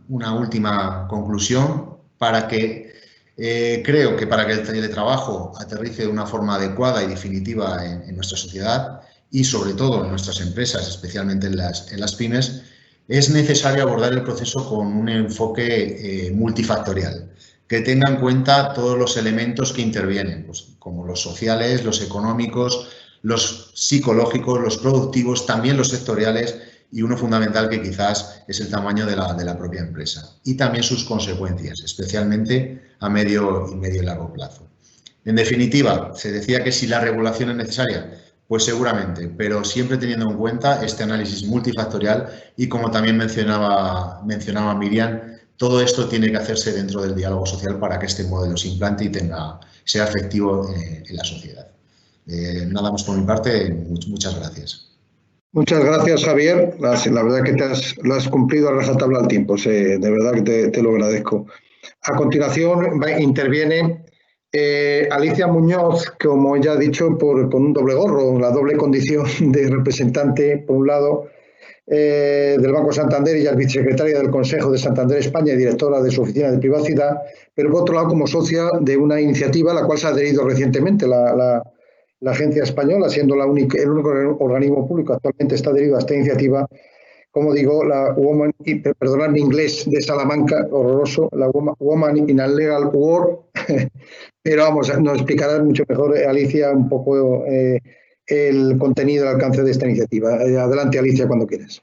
una última conclusión para que creo que para que el teletrabajo aterrice de una forma adecuada y definitiva en nuestra sociedad, y sobre todo en nuestras empresas, especialmente en las pymes, es necesario abordar el proceso con un enfoque multifactorial, que tenga en cuenta todos los elementos que intervienen, pues, como los sociales, los económicos, los psicológicos, los productivos, también los sectoriales, y uno fundamental que quizás es el tamaño de la propia empresa, y también sus consecuencias, especialmente a medio y largo plazo. En definitiva, se decía que si la regulación es necesaria, pues seguramente, pero siempre teniendo en cuenta este análisis multifactorial, y como también mencionaba Miriam, todo esto tiene que hacerse dentro del diálogo social para que este modelo se implante y sea efectivo en la sociedad. Nada más por mi parte, muchas gracias. Muchas gracias, Javier. La verdad que lo has cumplido a rajatabla al tiempo. De verdad que te lo agradezco. A continuación interviene Alicia Muñoz, como ya ha dicho, con un doble gorro, la doble condición de representante, por un lado, del Banco Santander, y ya es vicesecretaria del Consejo de Santander España y directora de su oficina de privacidad, pero por otro lado como socia de una iniciativa a la cual se ha adherido recientemente la agencia española, siendo el único organismo público actualmente está adherido a esta iniciativa. Como digo, la perdonad mi inglés de Salamanca, horroroso, la Woman in a Legal War, pero vamos, nos explicará mucho mejor, Alicia, un poco el contenido, el alcance de esta iniciativa. Adelante, Alicia, cuando quieras.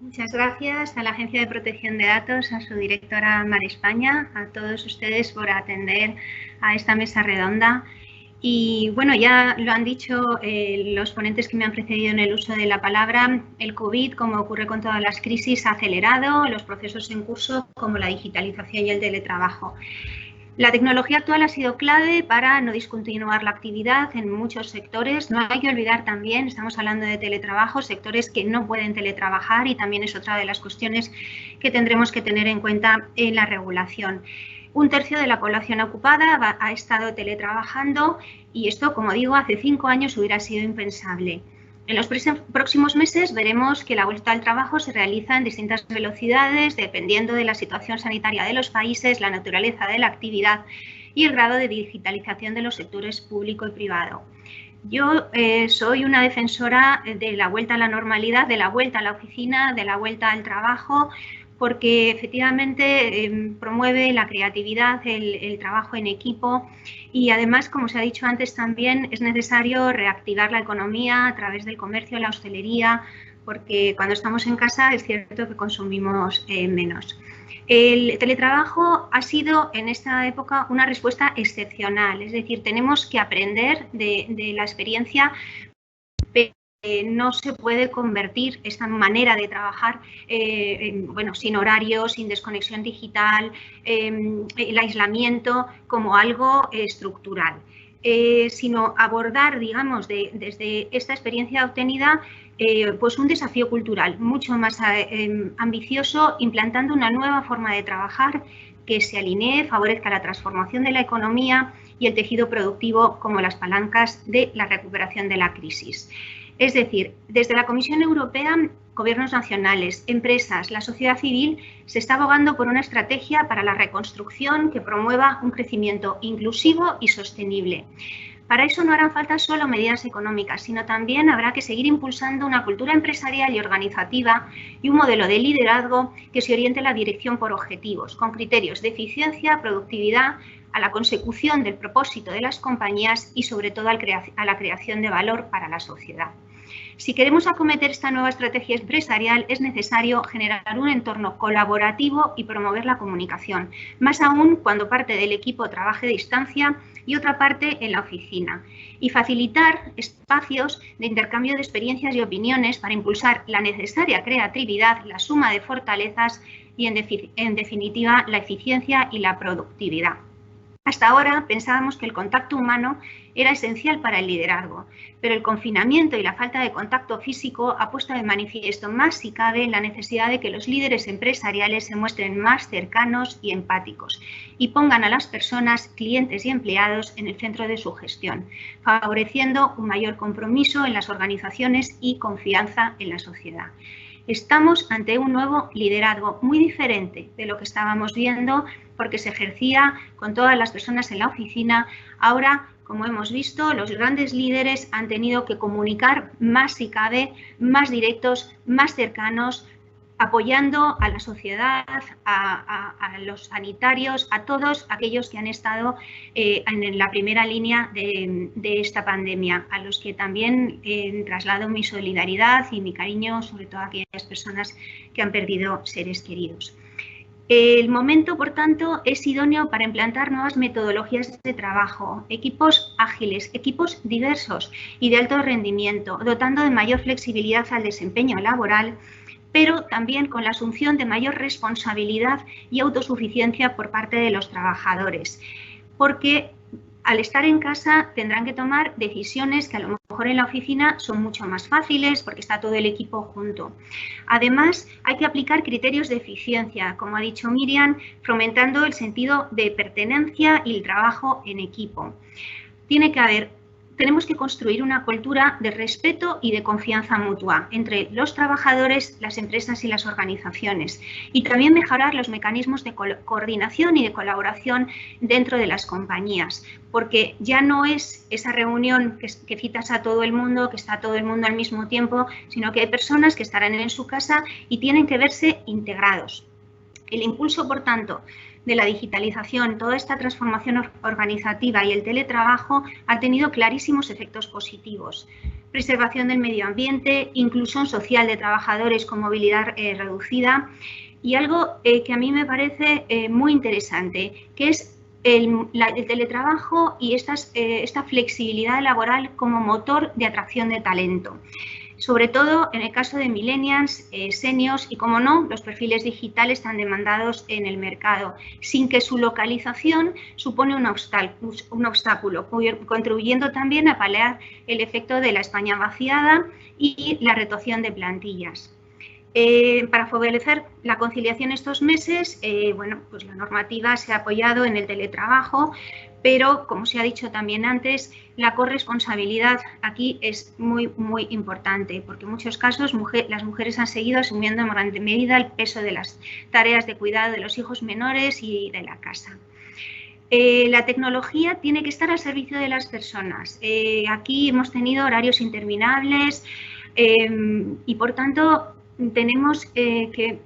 Muchas gracias a la Agencia de Protección de Datos, a su directora Mar España, a todos ustedes por atender a esta mesa redonda. Y bueno, ya lo han dicho los ponentes que me han precedido en el uso de la palabra, el COVID, como ocurre con todas las crisis, ha acelerado los procesos en curso como la digitalización y el teletrabajo. La tecnología actual ha sido clave para no discontinuar la actividad en muchos sectores. No hay que olvidar también, estamos hablando de teletrabajo, sectores que no pueden teletrabajar, y también es otra de las cuestiones que tendremos que tener en cuenta en la regulación. Un tercio de la población ocupada ha estado teletrabajando, y esto, como digo, hace 5 años hubiera sido impensable. En los próximos meses veremos que la vuelta al trabajo se realiza en distintas velocidades, dependiendo de la situación sanitaria de los países, la naturaleza de la actividad y el grado de digitalización de los sectores público y privado. Yo soy una defensora de la vuelta a la normalidad, de la vuelta a la oficina, de la vuelta al trabajo, porque efectivamente promueve la creatividad, el trabajo en equipo, y además, como se ha dicho antes también, es necesario reactivar la economía a través del comercio, la hostelería, porque cuando estamos en casa es cierto que consumimos menos. El teletrabajo ha sido en esta época una respuesta excepcional, es decir, tenemos que aprender de la experiencia. No se puede convertir esta manera de trabajar sin horarios, sin desconexión digital, el aislamiento, como algo estructural, sino abordar, digamos, desde esta experiencia obtenida pues un desafío cultural mucho más ambicioso, implantando una nueva forma de trabajar que se alinee, favorezca la transformación de la economía y el tejido productivo como las palancas de la recuperación de la crisis. Es decir, desde la Comisión Europea, gobiernos nacionales, empresas, la sociedad civil, se está abogando por una estrategia para la reconstrucción que promueva un crecimiento inclusivo y sostenible. Para eso no harán falta solo medidas económicas, sino también habrá que seguir impulsando una cultura empresarial y organizativa y un modelo de liderazgo que se oriente en la dirección por objetivos, con criterios de eficiencia, productividad, a la consecución del propósito de las compañías y sobre todo a la creación de valor para la sociedad. Si queremos acometer esta nueva estrategia empresarial, es necesario generar un entorno colaborativo y promover la comunicación, más aún cuando parte del equipo trabaje a distancia y otra parte en la oficina, y facilitar espacios de intercambio de experiencias y opiniones para impulsar la necesaria creatividad, la suma de fortalezas y, en definitiva, la eficiencia y la productividad. Hasta ahora pensábamos que el contacto humano era esencial para el liderazgo, pero el confinamiento y la falta de contacto físico ha puesto de manifiesto más si cabe la necesidad de que los líderes empresariales se muestren más cercanos y empáticos y pongan a las personas, clientes y empleados en el centro de su gestión, favoreciendo un mayor compromiso en las organizaciones y confianza en la sociedad. Estamos ante un nuevo liderazgo muy diferente de lo que estábamos viendo porque se ejercía con todas las personas en la oficina. Ahora, como hemos visto, los grandes líderes han tenido que comunicar más si cabe, más directos, más cercanos, apoyando a la sociedad, a los sanitarios, a todos aquellos que han estado en la primera línea de esta pandemia, a los que también traslado mi solidaridad y mi cariño, sobre todo a aquellas personas que han perdido seres queridos. El momento, por tanto, es idóneo para implantar nuevas metodologías de trabajo, equipos ágiles, equipos diversos y de alto rendimiento, dotando de mayor flexibilidad al desempeño laboral, pero también con la asunción de mayor responsabilidad y autosuficiencia por parte de los trabajadores, porque al estar en casa tendrán que tomar decisiones que a lo mejor en la oficina son mucho más fáciles porque está todo el equipo junto. Además, hay que aplicar criterios de eficiencia, como ha dicho Miriam, fomentando el sentido de pertenencia y el trabajo en equipo. Tenemos que construir una cultura de respeto y de confianza mutua entre los trabajadores, las empresas y las organizaciones, y también mejorar los mecanismos de coordinación y de colaboración dentro de las compañías, porque ya no es esa reunión que citas a todo el mundo, que está todo el mundo al mismo tiempo, sino que hay personas que estarán en su casa y tienen que verse integrados. El impulso, por tanto, de la digitalización, toda esta transformación organizativa y el teletrabajo ha tenido clarísimos efectos positivos. Preservación del medio ambiente, inclusión social de trabajadores con movilidad reducida y algo que a mí me parece muy interesante, que es el teletrabajo y esta flexibilidad laboral como motor de atracción de talento. Sobre todo en el caso de millennials, seniors y, como no, los perfiles digitales tan demandados en el mercado, sin que su localización supone un obstáculo, contribuyendo también a paliar el efecto de la España vaciada y la retención de plantillas. Para favorecer la conciliación estos meses, pues la normativa se ha apoyado en el teletrabajo, pero, como se ha dicho también antes, la corresponsabilidad aquí es muy, muy importante, porque en muchos casos las mujeres han seguido asumiendo en gran medida el peso de las tareas de cuidado de los hijos menores y de la casa. La tecnología tiene que estar al servicio de las personas. Aquí hemos tenido horarios interminables y, por tanto, tenemos que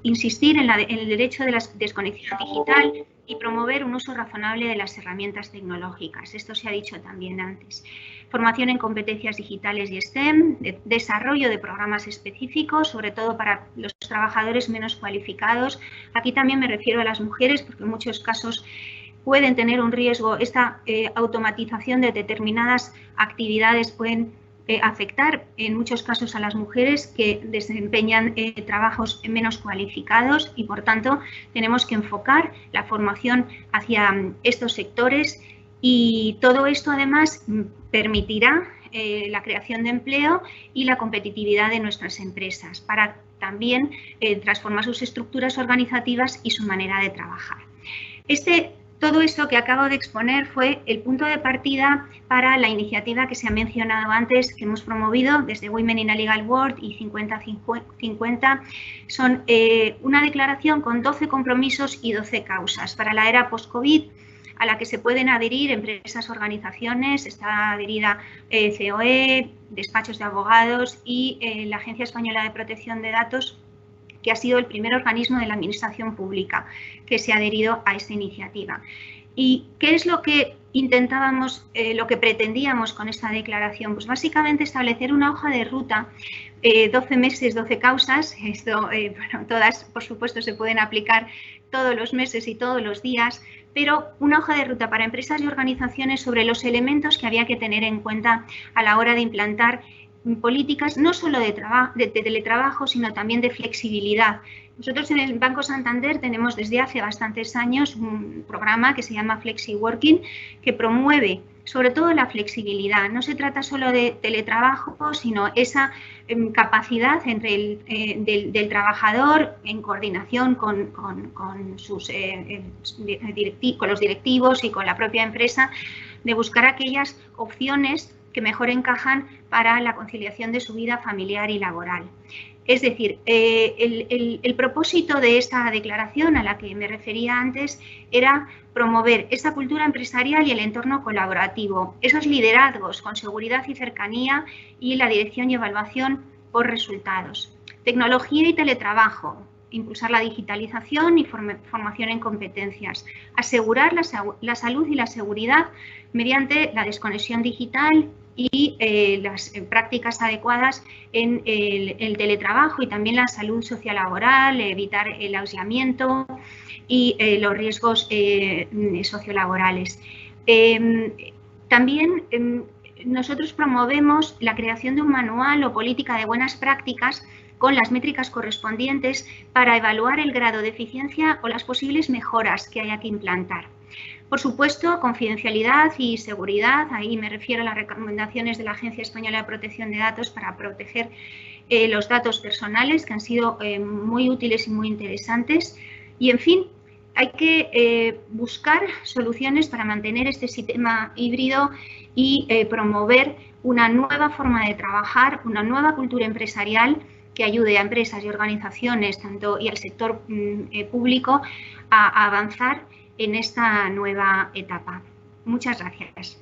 insistir en el derecho de la desconexión digital y promover un uso razonable de las herramientas tecnológicas. Esto se ha dicho también antes. Formación en competencias digitales y STEM, desarrollo de programas específicos, sobre todo para los trabajadores menos cualificados. Aquí también me refiero a las mujeres, porque en muchos casos pueden tener un riesgo. Esta automatización de determinadas actividades pueden afectar en muchos casos a las mujeres que desempeñan trabajos menos cualificados y, por tanto, tenemos que enfocar la formación hacia estos sectores y todo esto, además, permitirá la creación de empleo y la competitividad de nuestras empresas, para también transformar sus estructuras organizativas y su manera de trabajar. Todo esto que acabo de exponer fue el punto de partida para la iniciativa que se ha mencionado antes, que hemos promovido desde Women in a Legal World y 50-50. Son una declaración con 12 compromisos y 12 causas para la era post-COVID, a la que se pueden adherir empresas, organizaciones. Está adherida COE, despachos de abogados y la Agencia Española de Protección de Datos, que ha sido el primer organismo de la Administración Pública que se ha adherido a esta iniciativa. ¿Y qué es lo que intentábamos, lo que pretendíamos con esta declaración? Pues básicamente establecer una hoja de ruta, 12 meses, 12 causas. Esto, bueno, todas, por supuesto, se pueden aplicar todos los meses y todos los días, pero una hoja de ruta para empresas y organizaciones sobre los elementos que había que tener en cuenta a la hora de implantar políticas no solo de teletrabajo, sino también de flexibilidad. Nosotros en el Banco Santander tenemos desde hace bastantes años un programa que se llama FlexiWorking, que promueve sobre todo la flexibilidad. No se trata solo de teletrabajo, sino esa capacidad entre del trabajador en coordinación con los directivos y con la propia empresa, de buscar aquellas opciones que mejor encajan para la conciliación de su vida familiar y laboral. Es decir, el propósito de esta declaración a la que me refería antes era promover esa cultura empresarial y el entorno colaborativo, esos liderazgos con seguridad y cercanía y la dirección y evaluación por resultados. Tecnología y teletrabajo, impulsar la digitalización y formación en competencias, asegurar la salud y la seguridad mediante la desconexión digital y las prácticas adecuadas en el teletrabajo y también la salud sociolaboral, evitar el aislamiento y los riesgos sociolaborales. También nosotros promovemos la creación de un manual o política de buenas prácticas con las métricas correspondientes para evaluar el grado de eficiencia o las posibles mejoras que haya que implantar. Por supuesto, confidencialidad y seguridad, ahí me refiero a las recomendaciones de la Agencia Española de Protección de Datos para proteger los datos personales, que han sido muy útiles y muy interesantes. Y, en fin, hay que buscar soluciones para mantener este sistema híbrido y promover una nueva forma de trabajar, una nueva cultura empresarial que ayude a empresas y organizaciones y al sector público a avanzar en esta nueva etapa. Muchas gracias.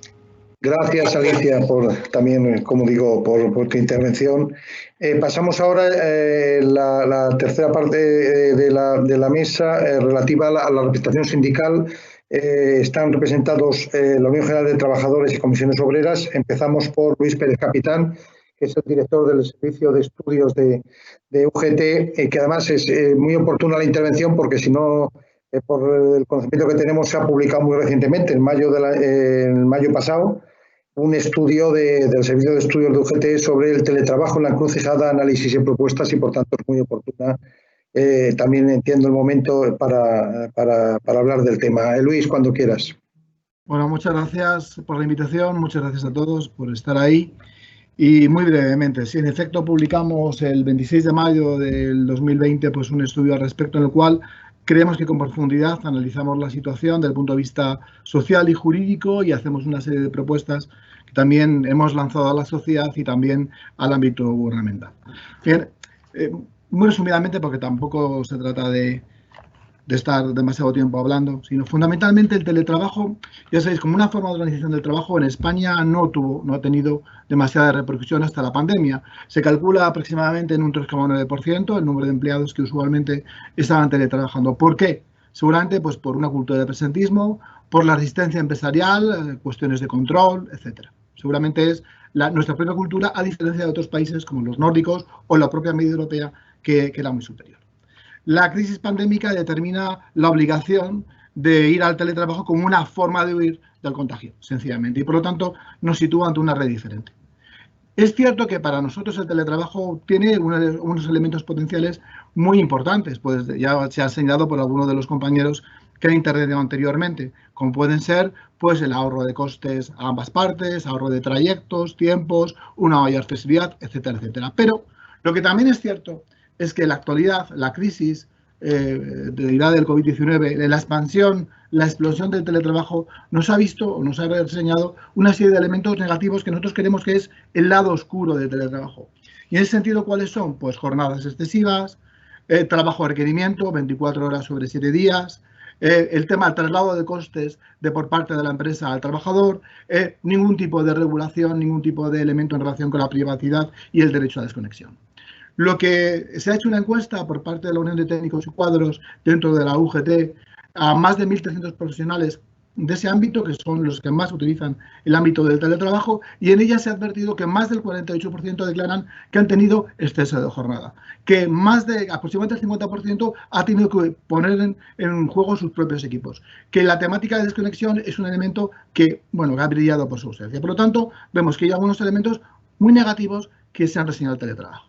Gracias, Alicia, por también, como digo, por tu intervención. Pasamos ahora a la tercera parte de la mesa relativa a la representación sindical. Están representados la Unión General de Trabajadores y Comisiones Obreras. Empezamos por Luis Pérez Capitán, que es el director del Servicio de Estudios de UGT, que además es muy oportuna la intervención porque si no, por el conocimiento que tenemos, se ha publicado muy recientemente, en mayo pasado, un estudio del Servicio de Estudios de UGT sobre el teletrabajo en la encrucijada, análisis y propuestas, y por tanto es muy oportuna. También entiendo el momento para hablar del tema. Luis, cuando quieras. Bueno, muchas gracias por la invitación, muchas gracias a todos por estar ahí. Y muy brevemente, sí, en efecto publicamos el 26 de mayo del 2020 pues, un estudio al respecto en el cual creemos que con profundidad analizamos la situación desde el punto de vista social y jurídico y hacemos una serie de propuestas que también hemos lanzado a la sociedad y también al ámbito gubernamental. Bien, muy resumidamente, porque tampoco se trata de estar demasiado tiempo hablando, sino fundamentalmente el teletrabajo, ya sabéis, como una forma de organización del trabajo en España no ha tenido demasiada repercusión hasta la pandemia. Se calcula aproximadamente en un 3,9% el número de empleados que usualmente estaban teletrabajando. ¿Por qué? Seguramente pues por una cultura de presentismo, por la resistencia empresarial, cuestiones de control, etcétera. Seguramente es nuestra propia cultura, a diferencia de otros países como los nórdicos o la propia media europea, que era muy superior. La crisis pandémica determina la obligación de ir al teletrabajo como una forma de huir del contagio, sencillamente, y por lo tanto nos sitúa ante una red diferente. Es cierto que para nosotros el teletrabajo tiene unos elementos potenciales muy importantes, pues ya se ha señalado por algunos de los compañeros que ha intervenido anteriormente, como pueden ser pues el ahorro de costes a ambas partes, ahorro de trayectos, tiempos, una mayor flexibilidad, etcétera, etcétera. Pero lo que también es cierto es que en la actualidad, la crisis derivada del COVID-19, de la expansión, la explosión del teletrabajo, nos ha visto o nos ha reseñado una serie de elementos negativos que nosotros creemos que es el lado oscuro del teletrabajo. Y en ese sentido, ¿cuáles son? Pues jornadas excesivas, trabajo a requerimiento, 24 horas sobre 7 días, el tema del traslado de costes por parte de la empresa al trabajador, ningún tipo de regulación, ningún tipo de elemento en relación con la privacidad y el derecho a desconexión. Lo que se ha hecho una encuesta por parte de la Unión de Técnicos y Cuadros dentro de la UGT a más de 1.300 profesionales de ese ámbito, que son los que más utilizan el ámbito del teletrabajo, y en ella se ha advertido que más del 48% declaran que han tenido exceso de jornada, que más de aproximadamente el 50% ha tenido que poner en juego sus propios equipos, que la temática de desconexión es un elemento que, bueno, ha brillado por su ausencia. Por lo tanto, vemos que hay algunos elementos muy negativos que se han reseñado al teletrabajo.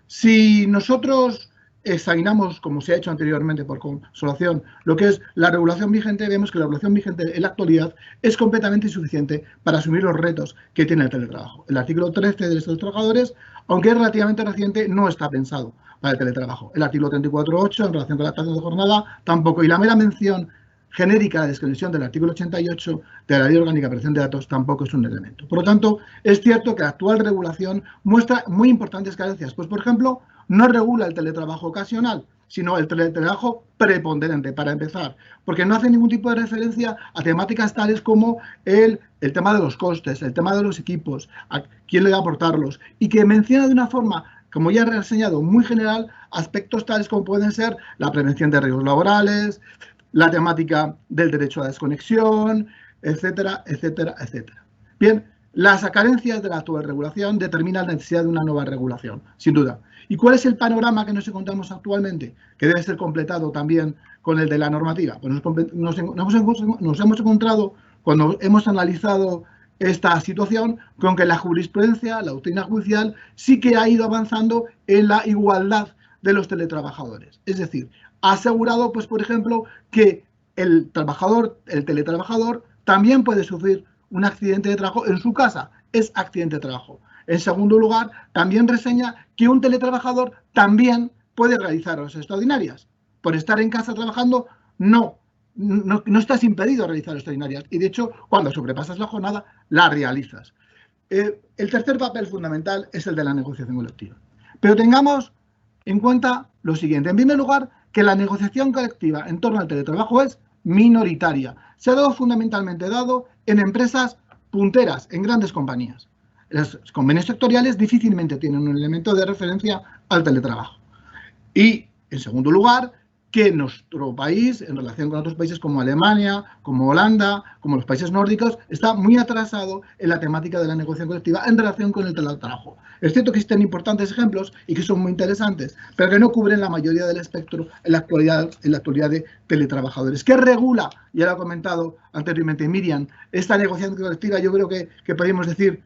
Si nosotros examinamos, como se ha hecho anteriormente por consolación, lo que es la regulación vigente, vemos que la regulación vigente en la actualidad es completamente insuficiente para asumir los retos que tiene el teletrabajo. El artículo 13 del Estatuto de los Trabajadores, aunque es relativamente reciente, no está pensado para el teletrabajo. El artículo 34.8, en relación con la tasa de jornada, tampoco. Y la mera mención genérica de desconexión del artículo 88 de la Ley Orgánica de Protección de Datos tampoco es un elemento. Por lo tanto, es cierto que la actual regulación muestra muy importantes carencias. Pues, por ejemplo, no regula el teletrabajo ocasional, sino el teletrabajo preponderante, para empezar, porque no hace ningún tipo de referencia a temáticas tales como el tema de los costes, el tema de los equipos, a quién le va a aportarlos, y que menciona de una forma, como ya he reseñado, muy general, aspectos tales como pueden ser la prevención de riesgos laborales, la temática del derecho a desconexión, etcétera, etcétera, etcétera. Bien, las carencias de la actual regulación determinan la necesidad de una nueva regulación, sin duda. ¿Y cuál es el panorama que nos encontramos actualmente? Que debe ser completado también con el de la normativa. Pues nos hemos encontrado, cuando hemos analizado esta situación, con que la jurisprudencia, la doctrina judicial, sí que ha ido avanzando en la igualdad de los teletrabajadores. Es decir, ha asegurado, pues, por ejemplo, que el teletrabajador, también puede sufrir un accidente de trabajo en su casa. Es accidente de trabajo. En segundo lugar, también reseña que un teletrabajador también puede realizar horas extraordinarias. Por estar en casa trabajando, no estás impedido a realizar extraordinarias. Y, de hecho, cuando sobrepasas la jornada, la realizas. El tercer papel fundamental es el de la negociación colectiva. Pero tengamos en cuenta lo siguiente. En primer lugar, que la negociación colectiva en torno al teletrabajo es minoritaria. Se ha dado fundamentalmente en empresas punteras, en grandes compañías. Los convenios sectoriales difícilmente tienen un elemento de referencia al teletrabajo. Y, en segundo lugar, que nuestro país, en relación con otros países como Alemania, como Holanda, como los países nórdicos, está muy atrasado en la temática de la negociación colectiva en relación con el teletrabajo. Es cierto que existen importantes ejemplos y que son muy interesantes, pero que no cubren la mayoría del espectro en la actualidad de teletrabajadores. ¿Qué regula? Ya lo ha comentado anteriormente Miriam, esta negociación colectiva. Yo creo que podríamos decir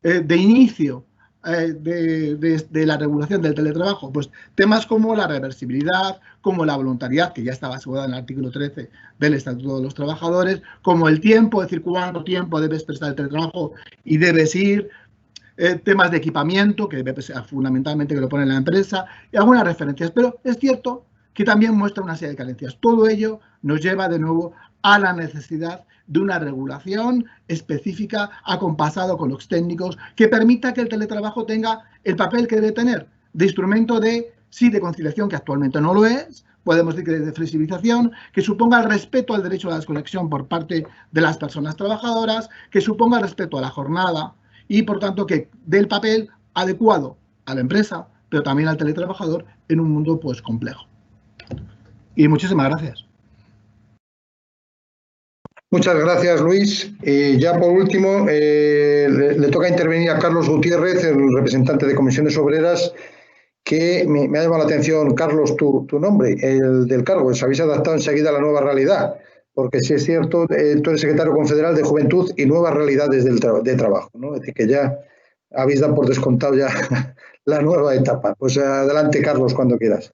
de inicio de la regulación del teletrabajo, pues temas como la reversibilidad, como la voluntariedad, que ya estaba asegurada en el artículo 13 del Estatuto de los Trabajadores, como el tiempo, es decir, cuánto tiempo debes prestar el teletrabajo y debes ir, temas de equipamiento, que debe ser fundamentalmente que lo pone la empresa, y algunas referencias. Pero es cierto que también muestra una serie de carencias. Todo ello nos lleva de nuevo a la necesidad de una regulación específica, acompasado con los técnicos, que permita que el teletrabajo tenga el papel que debe tener, de instrumento de conciliación, que actualmente no lo es, podemos decir que de flexibilización, que suponga el respeto al derecho a la desconexión por parte de las personas trabajadoras, que suponga el respeto a la jornada y, por tanto, que dé el papel adecuado a la empresa, pero también al teletrabajador en un mundo, pues, complejo. Y muchísimas gracias. Muchas gracias, Luis. Ya por último, le toca intervenir a Carlos Gutiérrez, el representante de Comisiones Obreras, que me ha llamado la atención, Carlos, tu nombre, el del cargo. Os habéis adaptado enseguida a la nueva realidad, porque si es cierto, tú eres secretario confederal de Juventud y Nuevas Realidades de Trabajo, ¿no? Es decir, que ya habéis dado por descontado ya la nueva etapa. Pues adelante, Carlos, cuando quieras.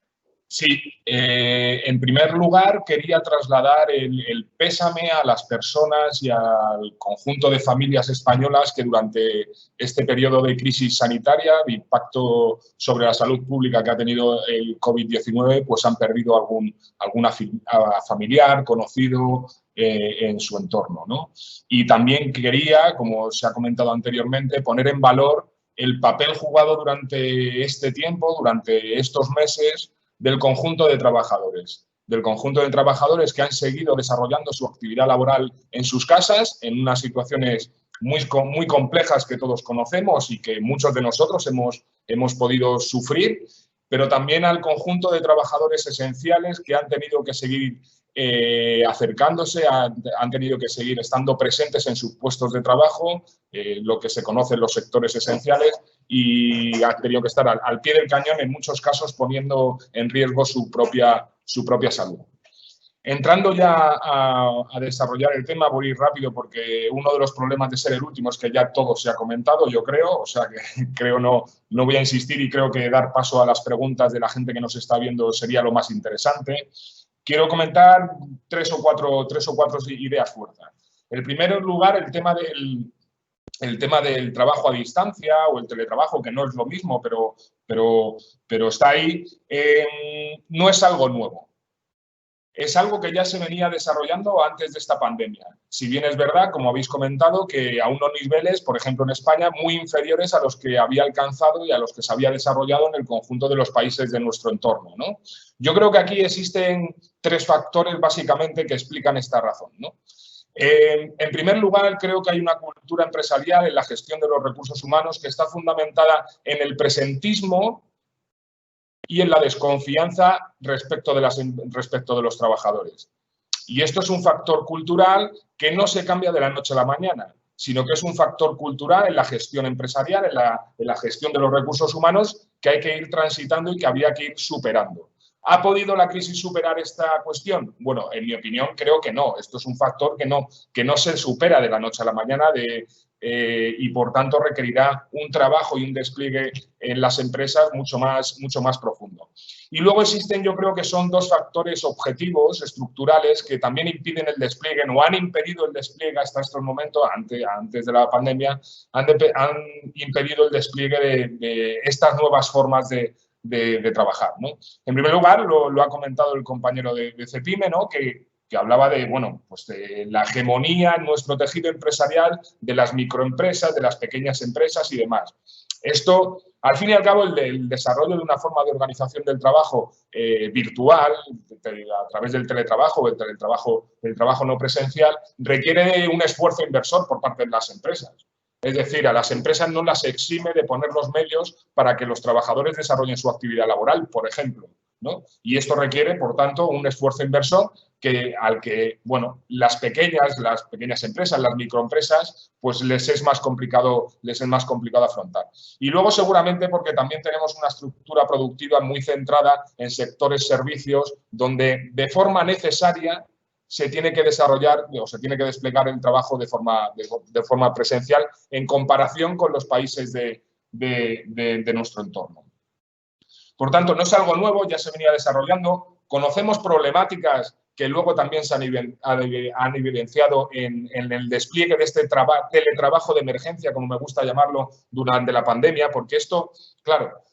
Sí, en primer lugar quería trasladar el pésame a las personas y al conjunto de familias españolas que durante este periodo de crisis sanitaria, de impacto sobre la salud pública que ha tenido el COVID-19, pues han perdido alguna familiar, conocido en su entorno, ¿no? Y también quería, como se ha comentado anteriormente, poner en valor el papel jugado durante este tiempo, durante estos meses, del conjunto de trabajadores que han seguido desarrollando su actividad laboral en sus casas, en unas situaciones muy complejas que todos conocemos y que muchos de nosotros hemos podido sufrir, pero también al conjunto de trabajadores esenciales que han tenido que seguir acercándose, han tenido que seguir estando presentes en sus puestos de trabajo, lo que se conoce en los sectores esenciales, y han tenido que estar al pie del cañón, en muchos casos poniendo en riesgo su propia salud. Entrando ya a desarrollar el tema, voy a ir rápido porque uno de los problemas de ser el último es que ya todo se ha comentado, yo creo, o sea que creo no voy a insistir y creo que dar paso a las preguntas de la gente que nos está viendo sería lo más interesante. Quiero comentar tres o cuatro ideas fuertes. En primer lugar, el tema del trabajo a distancia o el teletrabajo, que no es lo mismo, pero está ahí, no es algo nuevo. Es algo que ya se venía desarrollando antes de esta pandemia. Si bien es verdad, como habéis comentado, que a unos niveles, por ejemplo en España, muy inferiores a los que había alcanzado y a los que se había desarrollado en el conjunto de los países de nuestro entorno, ¿no? Yo creo que aquí existen tres factores básicamente que explican esta razón, ¿no? En primer lugar, creo que hay una cultura empresarial en la gestión de los recursos humanos que está fundamentada en el presentismo y en la desconfianza respecto de los trabajadores. Y esto es un factor cultural que no se cambia de la noche a la mañana, sino que es un factor cultural en la gestión empresarial, en la gestión de los recursos humanos, que hay que ir transitando y que había que ir superando. ¿Ha podido la crisis superar esta cuestión? Bueno, en mi opinión creo que no. Esto es un factor que no se supera de la noche a la mañana y por tanto requerirá un trabajo y un despliegue en las empresas mucho más profundo. Y luego existen, yo creo que son dos factores objetivos, estructurales, que también impiden el despliegue, o han impedido el despliegue hasta estos momentos, antes de la pandemia, han impedido el despliegue de estas nuevas formas de trabajar, ¿no? En primer lugar, lo ha comentado el compañero de Cepime, ¿no? que hablaba de, bueno, pues de la hegemonía en nuestro tejido empresarial de las microempresas, de las pequeñas empresas y demás. Esto, al fin y al cabo, el desarrollo de una forma de organización del trabajo virtual, a través del teletrabajo o el trabajo no presencial, requiere un esfuerzo inversor por parte de las empresas. Es decir, a las empresas no las exime de poner los medios para que los trabajadores desarrollen su actividad laboral, por ejemplo, ¿no? Y esto requiere, por tanto, un esfuerzo inversor al que, bueno, las pequeñas empresas, las microempresas, pues les es más complicado afrontar. Y luego, seguramente, porque también tenemos una estructura productiva muy centrada en sectores servicios, donde de forma necesaria se tiene que desarrollar o se tiene que desplegar el trabajo de forma presencial en comparación con los países de nuestro entorno. Por tanto, no es algo nuevo, ya se venía desarrollando. Conocemos problemáticas que luego también se han evidenciado en el despliegue de este teletrabajo de emergencia, como me gusta llamarlo, durante la pandemia, porque esto, claro,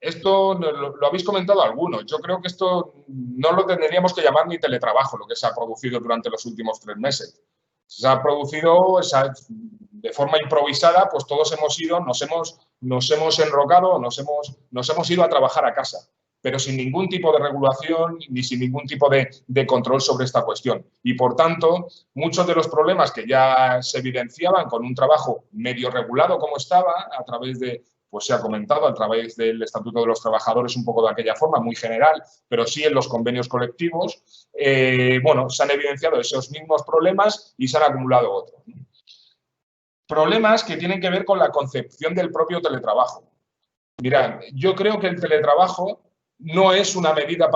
esto lo habéis comentado algunos. Yo creo que esto no lo tendríamos que llamar ni teletrabajo, lo que se ha producido durante los últimos 3 meses. Se ha producido de forma improvisada, pues todos nos hemos enrocado, nos hemos ido a trabajar a casa, pero sin ningún tipo de regulación ni sin ningún tipo de control sobre esta cuestión. Y, por tanto, muchos de los problemas que ya se evidenciaban con un trabajo medio regulado como estaba, a través de, pues se ha comentado, a través del Estatuto de los Trabajadores, un poco de aquella forma, muy general, pero sí en los convenios colectivos, bueno, se han evidenciado esos mismos problemas y se han acumulado otros. Problemas que tienen que ver con la concepción del propio teletrabajo. Mirad, yo creo que el teletrabajo no es una medida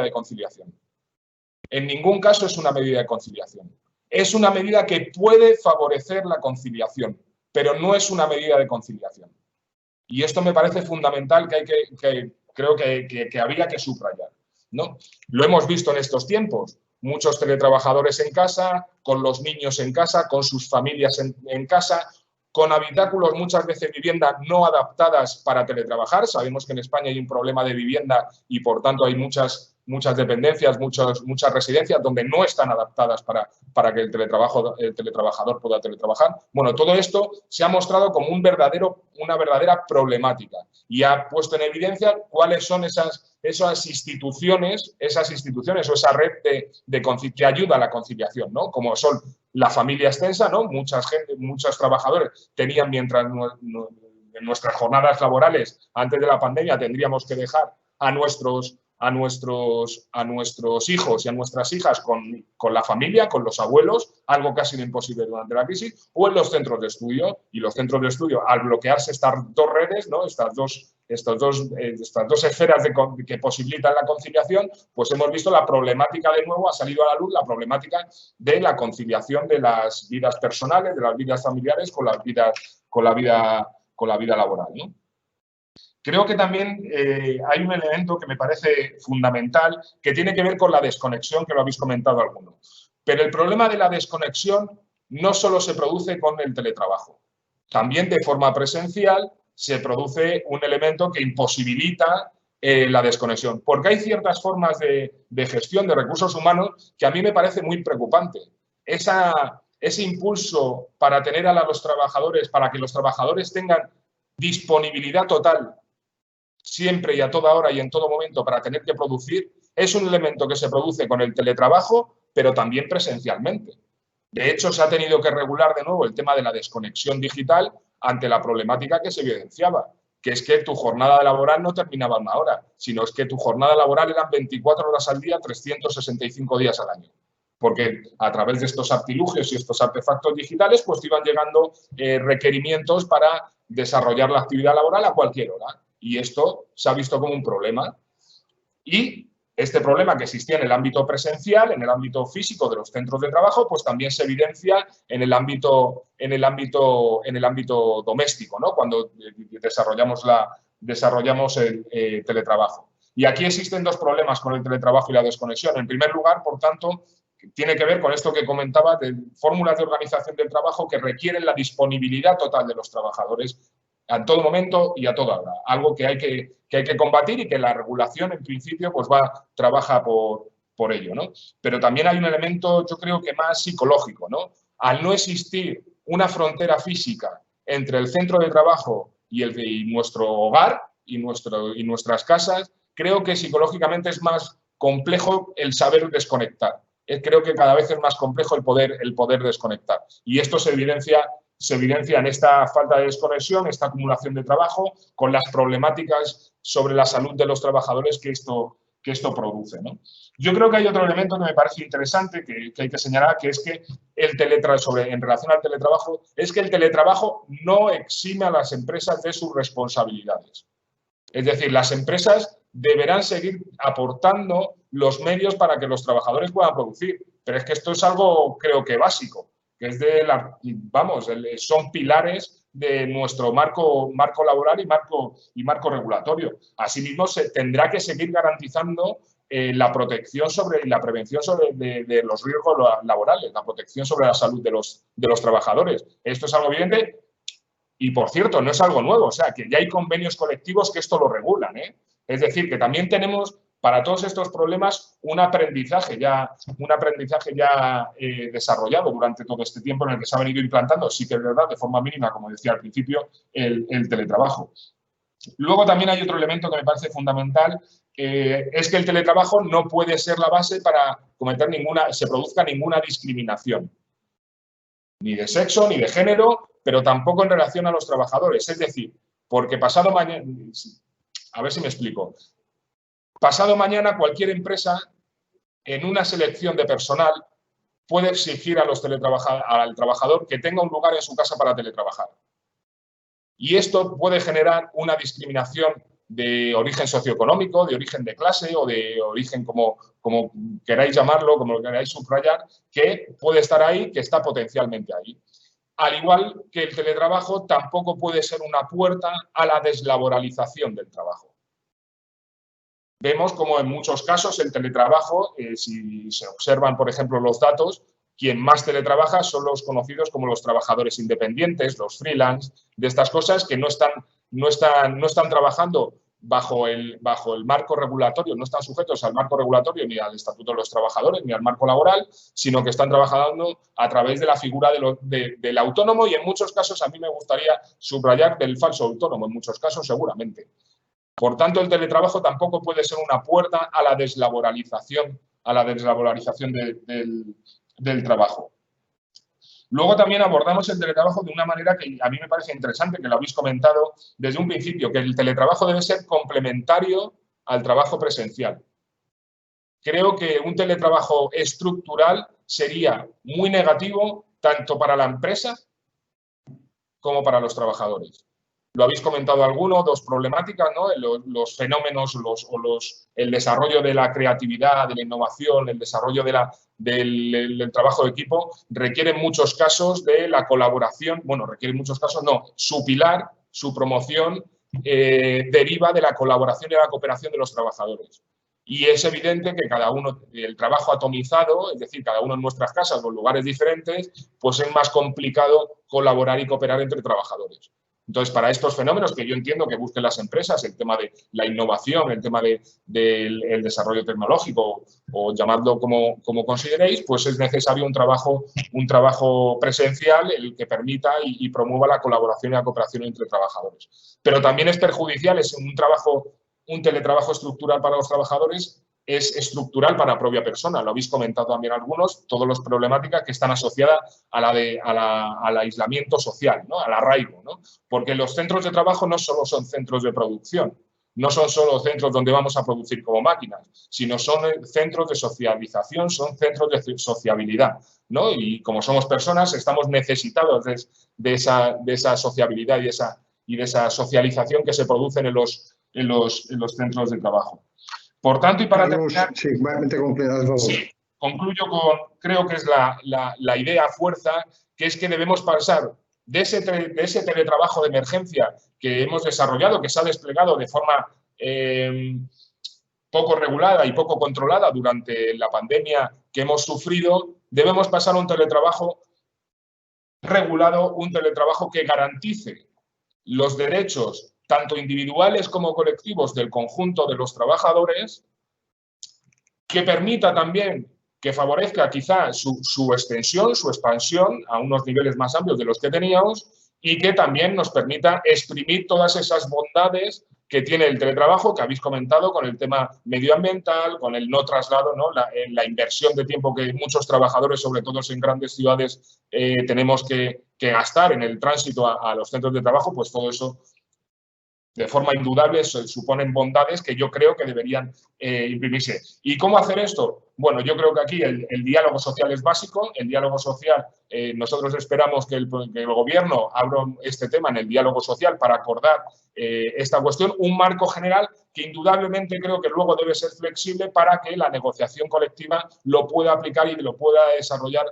de conciliación. En ningún caso es una medida de conciliación. Es una medida que puede favorecer la conciliación, pero no es una medida de conciliación. Y esto me parece fundamental que creo que había que subrayar, ¿no? Lo hemos visto en estos tiempos. Muchos teletrabajadores en casa, con los niños en casa, con sus familias en casa, con habitáculos, muchas veces viviendas no adaptadas para teletrabajar. Sabemos que en España hay un problema de vivienda y, por tanto, hay muchas dependencias, muchas residencias donde no están adaptadas para que el teletrabajador pueda teletrabajar. Bueno, todo esto se ha mostrado como una verdadera problemática y ha puesto en evidencia cuáles son esas instituciones o esa red que ayuda a la conciliación, ¿no? Como son la familia extensa, ¿no? Muchos trabajadores tenían, mientras en nuestras jornadas laborales antes de la pandemia tendríamos que dejar a nuestros hijos y a nuestras hijas con la familia, con los abuelos, algo que ha sido imposible durante la crisis, o en los centros de estudio. Y los centros de estudio, al bloquearse estas dos redes, ¿no? estas dos esferas que posibilitan la conciliación, pues hemos visto la problemática, de nuevo, ha salido a la luz la problemática de la conciliación de las vidas personales, de las vidas familiares con la vida laboral, ¿no? Creo que también hay un elemento que me parece fundamental que tiene que ver con la desconexión, que lo habéis comentado algunos. Pero el problema de la desconexión no solo se produce con el teletrabajo. También de forma presencial se produce un elemento que imposibilita la desconexión. Porque hay ciertas formas de gestión de recursos humanos que a mí me parece muy preocupante. Ese impulso para tener a los trabajadores, para que los trabajadores tengan disponibilidad total siempre y a toda hora y en todo momento para tener que producir, es un elemento que se produce con el teletrabajo, pero también presencialmente. De hecho, se ha tenido que regular de nuevo el tema de la desconexión digital ante la problemática que se evidenciaba, que es que tu jornada laboral no terminaba en una hora, sino es que tu jornada laboral eran 24 horas al día, 365 días al año. Porque a través de estos artilugios y estos artefactos digitales, pues te iban llegando requerimientos para desarrollar la actividad laboral a cualquier hora. Y esto se ha visto como un problema. Y este problema que existía en el ámbito presencial, en el ámbito físico de los centros de trabajo, pues también se evidencia en el ámbito doméstico, ¿no? Cuando desarrollamos el teletrabajo. Y aquí existen dos problemas con el teletrabajo y la desconexión. En primer lugar, por tanto, tiene que ver con esto que comentaba de fórmulas de organización del trabajo que requieren la disponibilidad total de los trabajadores a todo momento y a toda hora. Algo que hay que combatir y que la regulación, en principio, pues trabaja por ello, ¿no? Pero también hay un elemento, yo creo que más psicológico, ¿no? Al no existir una frontera física entre el centro de trabajo y nuestro hogar y nuestras casas, creo que psicológicamente es más complejo el saber desconectar. Creo que cada vez es más complejo el poder desconectar. Y esto se evidencia en esta falta de desconexión, esta acumulación de trabajo, con las problemáticas sobre la salud de los trabajadores que esto produce, ¿no? Yo creo que hay otro elemento que me parece interesante que hay que señalar, que es que en relación al teletrabajo, es que el teletrabajo no exime a las empresas de sus responsabilidades. Es decir, las empresas deberán seguir aportando los medios para que los trabajadores puedan producir. Pero es que esto es algo, creo que básico, que es son pilares de nuestro marco laboral y marco regulatorio. Asimismo, se tendrá que seguir garantizando la protección y la prevención de los riesgos laborales, la protección sobre la salud de los trabajadores. Esto es algo evidente y, por cierto, no es algo nuevo. O sea, que ya hay convenios colectivos que esto lo regulan, ¿eh? Es decir, que también tenemos para todos estos problemas un aprendizaje ya desarrollado durante todo este tiempo en el que se ha venido implantando, sí que es verdad, de forma mínima, como decía al principio, el teletrabajo. Luego también hay otro elemento que me parece fundamental, es que el teletrabajo no puede ser la base para se produzca ninguna discriminación, ni de sexo, ni de género, pero tampoco en relación a los trabajadores. Es decir, porque pasado mañana, a ver si me explico, pasado mañana cualquier empresa en una selección de personal puede exigir al trabajador que tenga un lugar en su casa para teletrabajar. Y esto puede generar una discriminación de origen socioeconómico, de origen de clase o de origen como queráis llamarlo, como lo queráis subrayar, que puede estar ahí, que está potencialmente ahí. Al igual que el teletrabajo tampoco puede ser una puerta a la deslaboralización del trabajo. vemos como en muchos casos el teletrabajo, si se observan, por ejemplo, los datos, quien más teletrabaja son los conocidos como los trabajadores independientes, los freelance, de estas cosas que no están trabajando bajo el marco regulatorio, no están sujetos al marco regulatorio ni al Estatuto de los Trabajadores ni al marco laboral, sino que están trabajando a través de la figura del autónomo y en muchos casos a mí me gustaría subrayar del falso autónomo, en muchos casos seguramente. Por tanto, el teletrabajo tampoco puede ser una puerta a la deslaboralización, del trabajo. Luego también abordamos el teletrabajo de una manera que a mí me parece interesante, que lo habéis comentado desde un principio, que el teletrabajo debe ser complementario al trabajo presencial. Creo que un teletrabajo estructural sería muy negativo tanto para la empresa como para los trabajadores. Lo habéis comentado alguno, dos problemáticas, ¿no? Los fenómenos, el desarrollo de la creatividad, de la innovación, el desarrollo del trabajo de equipo, requiere en muchos casos de la colaboración, bueno, requiere en muchos casos, no, su pilar, su promoción deriva de la colaboración y la cooperación de los trabajadores. Y es evidente que cada uno, el trabajo atomizado, es decir, cada uno en nuestras casas o en lugares diferentes, pues es más complicado colaborar y cooperar entre trabajadores. Entonces, para estos fenómenos que yo entiendo que busquen las empresas, el tema de la innovación, el tema del desarrollo tecnológico o llamadlo como consideréis, pues es necesario un trabajo presencial el que permita y promueva la colaboración y la cooperación entre trabajadores. Pero también es perjudicial, es un teletrabajo estructural para los trabajadores, es estructural para la propia persona. Lo habéis comentado también algunos, todas las problemáticas que están asociadas al aislamiento social, ¿no? Al arraigo, ¿no? Porque los centros de trabajo no solo son centros de producción, no son solo centros donde vamos a producir como máquinas, sino son centros de socialización, son centros de sociabilidad, ¿no? Y como somos personas, estamos necesitados de esa sociabilidad y de esa socialización que se producen en los centros de trabajo. Por tanto, y para terminar, concluyo creo que es la idea fuerza, que es que debemos pasar de ese teletrabajo de emergencia que hemos desarrollado, que se ha desplegado de forma poco regulada y poco controlada durante la pandemia que hemos sufrido, debemos pasar a un teletrabajo regulado, un teletrabajo que garantice los derechos tanto individuales como colectivos del conjunto de los trabajadores, que permita también que favorezca quizá su extensión, su expansión a unos niveles más amplios de los que teníamos y que también nos permita exprimir todas esas bondades que tiene el teletrabajo, que habéis comentado con el tema medioambiental, con el no traslado, ¿no? La inversión de tiempo que muchos trabajadores, sobre todo en grandes ciudades, tenemos que gastar en el tránsito a los centros de trabajo, pues todo eso de forma indudable suponen bondades que yo creo que deberían imprimirse. ¿Y cómo hacer esto? Bueno, yo creo que aquí el diálogo social es básico. El diálogo social, nosotros esperamos que el Gobierno abra este tema en el diálogo social para acordar esta cuestión, un marco general que indudablemente creo que luego debe ser flexible para que la negociación colectiva lo pueda aplicar y lo pueda desarrollar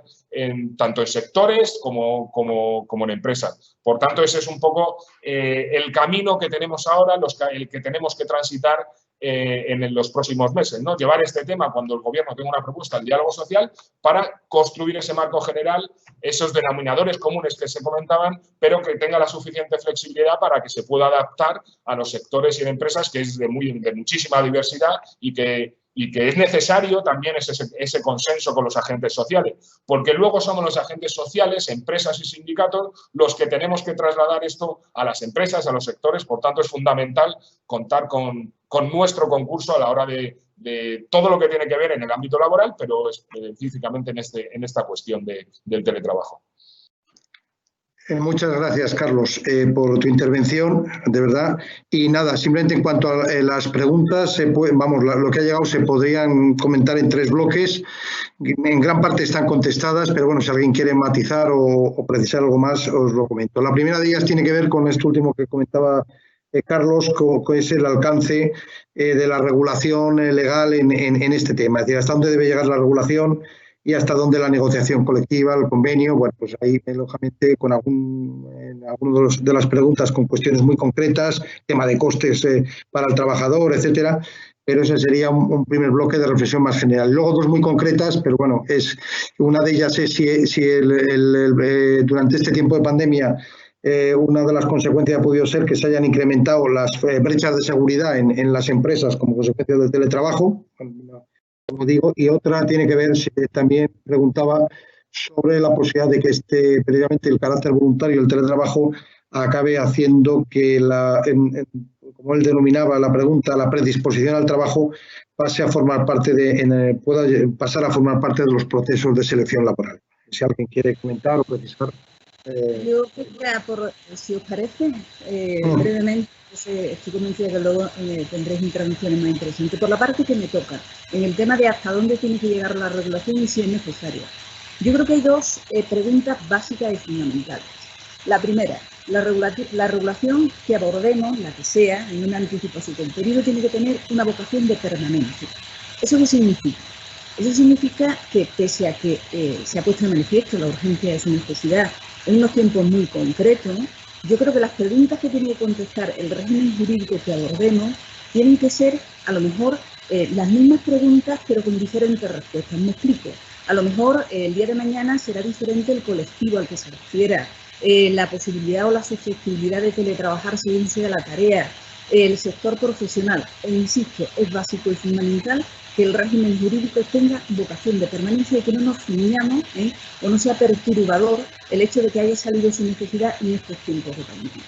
tanto en sectores como en empresas. Por tanto, ese es un poco el camino que tenemos ahora, el que tenemos que transitar en los próximos meses, ¿no? Llevar este tema cuando el Gobierno tenga una propuesta del diálogo social para construir ese marco general, esos denominadores comunes que se comentaban, pero que tenga la suficiente flexibilidad para que se pueda adaptar a los sectores y empresas, que es de muchísima diversidad y que es necesario también ese consenso con los agentes sociales, porque luego somos los agentes sociales, empresas y sindicatos, los que tenemos que trasladar esto a las empresas, a los sectores. Por tanto, es fundamental contar con nuestro concurso a la hora de todo lo que tiene que ver en el ámbito laboral, pero específicamente en esta cuestión del teletrabajo. Muchas gracias, Carlos, por tu intervención, de verdad. Y nada, simplemente en cuanto a las preguntas, lo que ha llegado se podrían comentar en 3 bloques. En gran parte están contestadas, pero bueno, si alguien quiere matizar o precisar algo más, os lo comento. La primera de ellas tiene que ver con esto último que comentaba Carlos, que es el alcance de la regulación legal en este tema. Es decir, hasta dónde debe llegar la regulación y hasta dónde la negociación colectiva, el convenio. Bueno, pues ahí, lógicamente, con algunas de las preguntas con cuestiones muy concretas, tema de costes para el trabajador, etcétera, pero ese sería un primer bloque de reflexión más general. Luego dos muy concretas, pero bueno, una de ellas es si durante este tiempo de pandemia una de las consecuencias ha podido ser que se hayan incrementado las brechas de seguridad en las empresas como consecuencia del teletrabajo, como digo, y otra tiene que ver, también preguntaba sobre la posibilidad de que precisamente el carácter voluntario del teletrabajo acabe haciendo que como él denominaba la pregunta, la predisposición al trabajo pase a formar parte pueda pasar a formar parte de los procesos de selección laboral. Si alguien quiere comentar o precisar. Yo quería, si os parece, brevemente, estoy convencida que luego tendréis intervenciones más interesantes. Por la parte que me toca, en el tema de hasta dónde tiene que llegar la regulación y si es necesaria. Yo creo que hay dos preguntas básicas y fundamentales. La primera, la regulación que abordemos, la que sea, en una anticipación del periodo, tiene que tener una vocación de permanencia. ¿Eso qué significa? Eso significa que, pese a que se ha puesto de manifiesto la urgencia de su necesidad en unos tiempos muy concretos, yo creo que las preguntas que tiene que contestar el régimen jurídico que abordemos tienen que ser, a lo mejor, las mismas preguntas, pero con diferentes respuestas. Me explico. A lo mejor el día de mañana será diferente el colectivo al que se refiera, la posibilidad o la susceptibilidad de teletrabajar según sea la tarea, el sector profesional. E insisto, es básico y fundamental que el régimen jurídico tenga vocación de permanencia y que no nos ciñamos o no sea perturbador el hecho de que haya salido su necesidad en estos tiempos de pandemia.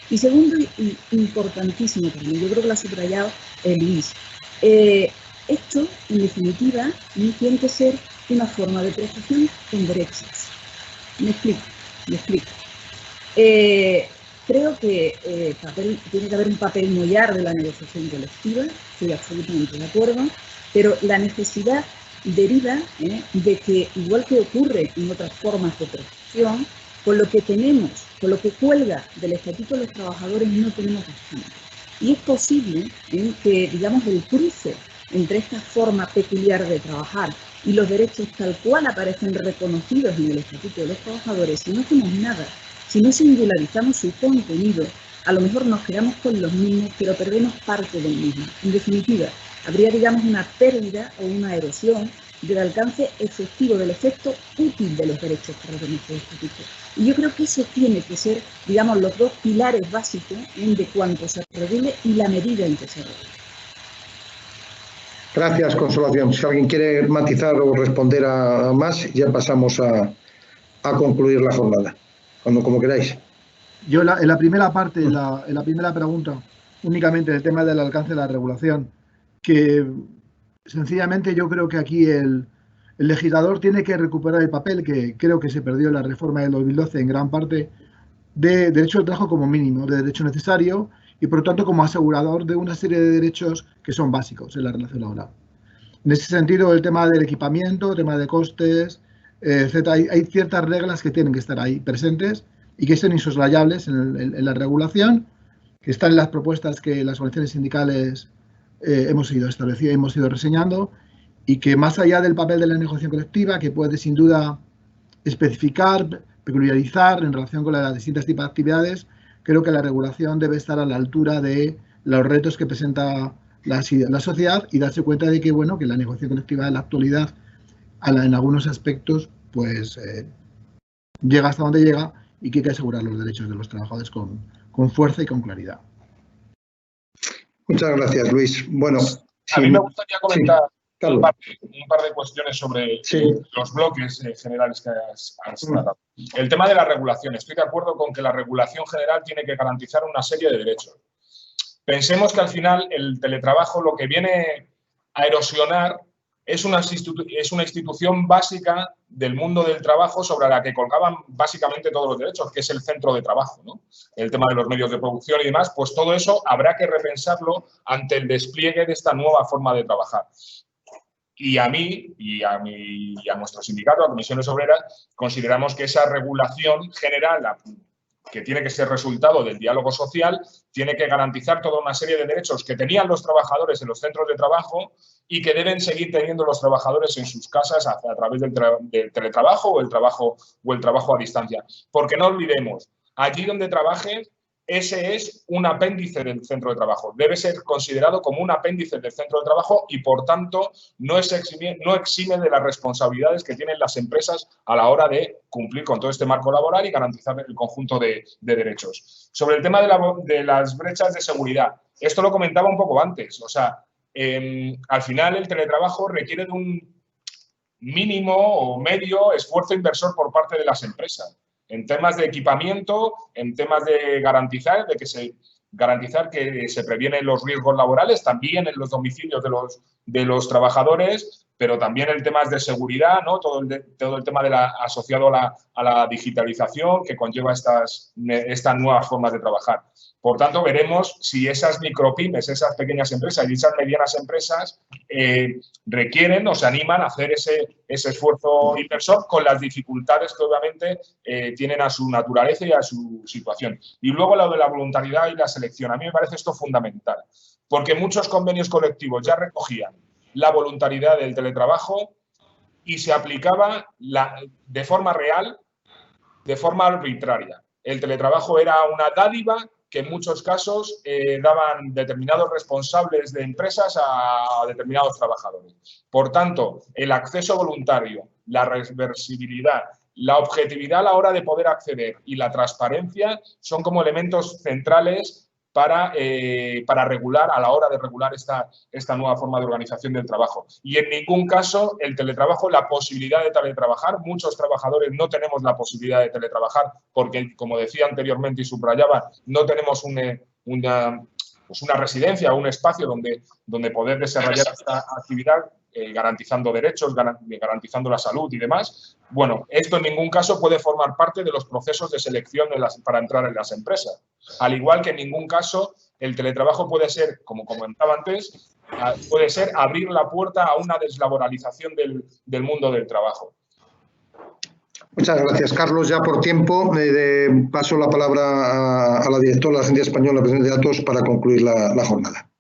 Y segundo, y importantísimo también, yo creo que lo ha subrayado Luis, esto, en definitiva, tiene que ser una forma de prestación con derechos. Me explico. Creo que tiene que haber un papel mollar de la negociación colectiva, estoy absolutamente de acuerdo, pero la necesidad deriva de que, igual que ocurre en otras formas de prestación, con lo que tenemos, con lo que cuelga del Estatuto de los Trabajadores no tenemos bastante. Y es posible que, digamos, el cruce entre esta forma peculiar de trabajar y los derechos tal cual aparecen reconocidos en el Estatuto de los Trabajadores, si no hacemos nada, si no singularizamos su contenido, a lo mejor nos quedamos con los mismos, pero perdemos parte del mismo. En definitiva, habría, digamos, una pérdida o una erosión del alcance efectivo, del efecto útil de los derechos que reconoce el Estatuto. Y yo creo que eso tiene que ser, digamos, los dos pilares básicos de cuanto se regule y la medida en que se regule. Gracias, Consolación. Si alguien quiere matizar o responder a más, ya pasamos a concluir la jornada, como queráis. Yo en la primera parte, en la primera pregunta, únicamente el tema del alcance de la regulación, que sencillamente yo creo que aquí el legislador tiene que recuperar el papel que creo que se perdió en la reforma del 2012 en gran parte de derecho al trabajo como mínimo, de derecho necesario y por lo tanto como asegurador de una serie de derechos que son básicos en la relación laboral. En ese sentido, el tema del equipamiento, el tema de costes, etc. Hay ciertas reglas que tienen que estar ahí presentes y que son insoslayables en la regulación, que están en las propuestas que las organizaciones sindicales hemos ido estableciendo, hemos ido reseñando, y que más allá del papel de la negociación colectiva, que puede sin duda especificar, peculiarizar en relación con las distintas tipos de actividades, creo que la regulación debe estar a la altura de los retos que presenta la sociedad y darse cuenta de que, bueno, que la negociación colectiva en la actualidad, en algunos aspectos, pues llega hasta donde llega y que hay que asegurar los derechos de los trabajadores con fuerza y con claridad. Muchas gracias, Luis. Bueno, a mí me gustaría comentar un par de cuestiones sobre los bloques generales que has tratado. El tema de la regulación. Estoy de acuerdo con que la regulación general tiene que garantizar una serie de derechos. Pensemos que al final el teletrabajo lo que viene a erosionar es una institución básica del mundo del trabajo sobre la que colgaban básicamente todos los derechos, que es el centro de trabajo, ¿no? El tema de los medios de producción y demás, pues todo eso habrá que repensarlo ante el despliegue de esta nueva forma de trabajar. Y a mí y a nuestro sindicato, a Comisiones Obreras, consideramos que esa regulación general, que tiene que ser resultado del diálogo social, tiene que garantizar toda una serie de derechos que tenían los trabajadores en los centros de trabajo y que deben seguir teniendo los trabajadores en sus casas a través del teletrabajo o el trabajo a distancia. Porque no olvidemos, allí donde trabajes, ese es un apéndice del centro de trabajo. Debe ser considerado como un apéndice del centro de trabajo y, por tanto, no exime de las responsabilidades que tienen las empresas a la hora de cumplir con todo este marco laboral y garantizar el conjunto de derechos. Sobre el tema de las brechas de seguridad, esto lo comentaba un poco antes. O sea, al final el teletrabajo requiere de un mínimo o medio esfuerzo inversor por parte de las empresas. En temas de equipamiento, en temas de garantizar que se previenen los riesgos laborales, también en los domicilios de los trabajadores, pero también en temas de seguridad, ¿no? Todo el tema asociado a la digitalización que conlleva estas nuevas formas de trabajar. Por tanto, veremos si esas micropymes, esas pequeñas empresas y esas medianas empresas requieren o se animan a hacer ese esfuerzo inversor con las dificultades que obviamente tienen a su naturaleza y a su situación. Y luego lo de la voluntariedad y la selección. A mí me parece esto fundamental, porque muchos convenios colectivos ya recogían la voluntariedad del teletrabajo y se aplicaba de forma real, de forma arbitraria. El teletrabajo era una dádiva que en muchos casos daban determinados responsables de empresas a determinados trabajadores. Por tanto, el acceso voluntario, la reversibilidad, la objetividad a la hora de poder acceder y la transparencia son como elementos centrales para regular, a la hora de regular esta nueva forma de organización del trabajo. Y en ningún caso el teletrabajo, la posibilidad de teletrabajar, muchos trabajadores no tenemos la posibilidad de teletrabajar porque, como decía anteriormente y subrayaba, no tenemos una residencia o un espacio donde poder desarrollar esta actividad garantizando derechos, garantizando la salud y demás. Bueno, esto en ningún caso puede formar parte de los procesos de selección para entrar en las empresas. Al igual que en ningún caso el teletrabajo puede ser, como comentaba antes, puede ser abrir la puerta a una deslaboralización del mundo del trabajo. Muchas gracias, Carlos. Ya por tiempo paso la palabra a la directora de la Agencia Española de Protección de Datos para concluir la jornada.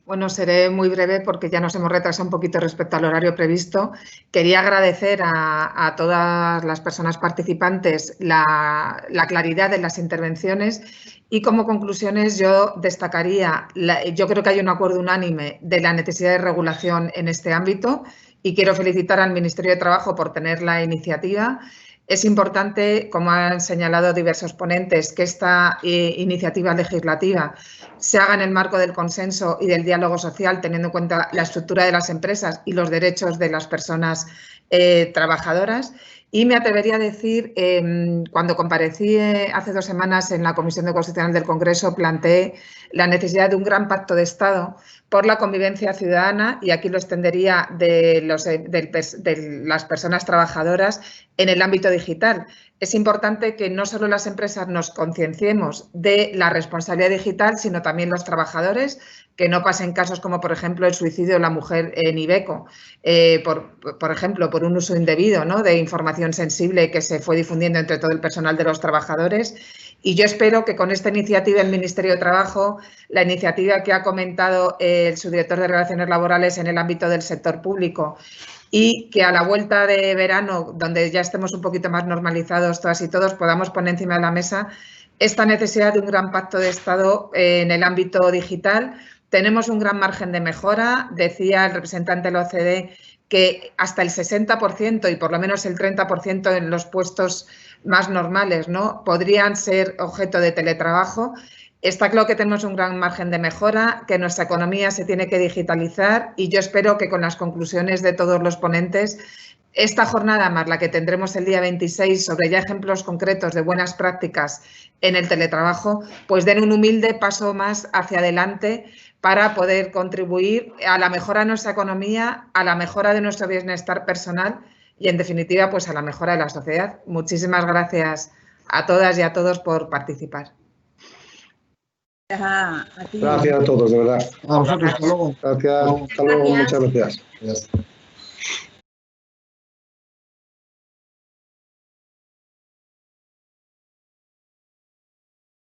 Bueno, seré muy breve porque ya nos hemos retrasado un poquito respecto al horario previsto. Quería agradecer a todas las personas participantes la claridad de las intervenciones y como conclusiones yo destacaría, yo creo que hay un acuerdo unánime de la necesidad de regulación en este ámbito y quiero felicitar al Ministerio de Trabajo por tener la iniciativa. Es importante, como han señalado diversos ponentes, que esta iniciativa legislativa se haga en el marco del consenso y del diálogo social, teniendo en cuenta la estructura de las empresas y los derechos de las personas trabajadoras. Y me atrevería a decir, cuando comparecí hace 2 semanas en la Comisión de Constitucional del Congreso, planteé la necesidad de un gran pacto de Estado por la convivencia ciudadana, y aquí lo extendería de las personas trabajadoras en el ámbito digital. Es importante que no solo las empresas nos concienciemos de la responsabilidad digital, sino también los trabajadores, que no pasen casos como, por ejemplo, el suicidio de la mujer en Iveco, por ejemplo, por un uso indebido, ¿no?, de información sensible que se fue difundiendo entre todo el personal de los trabajadores. Y yo espero que con esta iniciativa el Ministerio de Trabajo, la iniciativa que ha comentado el subdirector de Relaciones Laborales en el ámbito del sector público, y que a la vuelta de verano, donde ya estemos un poquito más normalizados todas y todos, podamos poner encima de la mesa esta necesidad de un gran pacto de Estado en el ámbito digital. Tenemos un gran margen de mejora, decía el representante de la OCDE que hasta el 60% y por lo menos el 30% en los puestos más normales, ¿no?, podrían ser objeto de teletrabajo. Está claro que tenemos un gran margen de mejora, que nuestra economía se tiene que digitalizar y yo espero que con las conclusiones de todos los ponentes, esta jornada más la que tendremos el día 26 sobre ya ejemplos concretos de buenas prácticas en el teletrabajo, pues den un humilde paso más hacia adelante para poder contribuir a la mejora de nuestra economía, a la mejora de nuestro bienestar personal y, en definitiva, pues a la mejora de la sociedad. Muchísimas gracias a todas y a todos por participar. Gracias a todos, de verdad. A vosotros, hasta luego. Gracias, hasta luego, muchas gracias.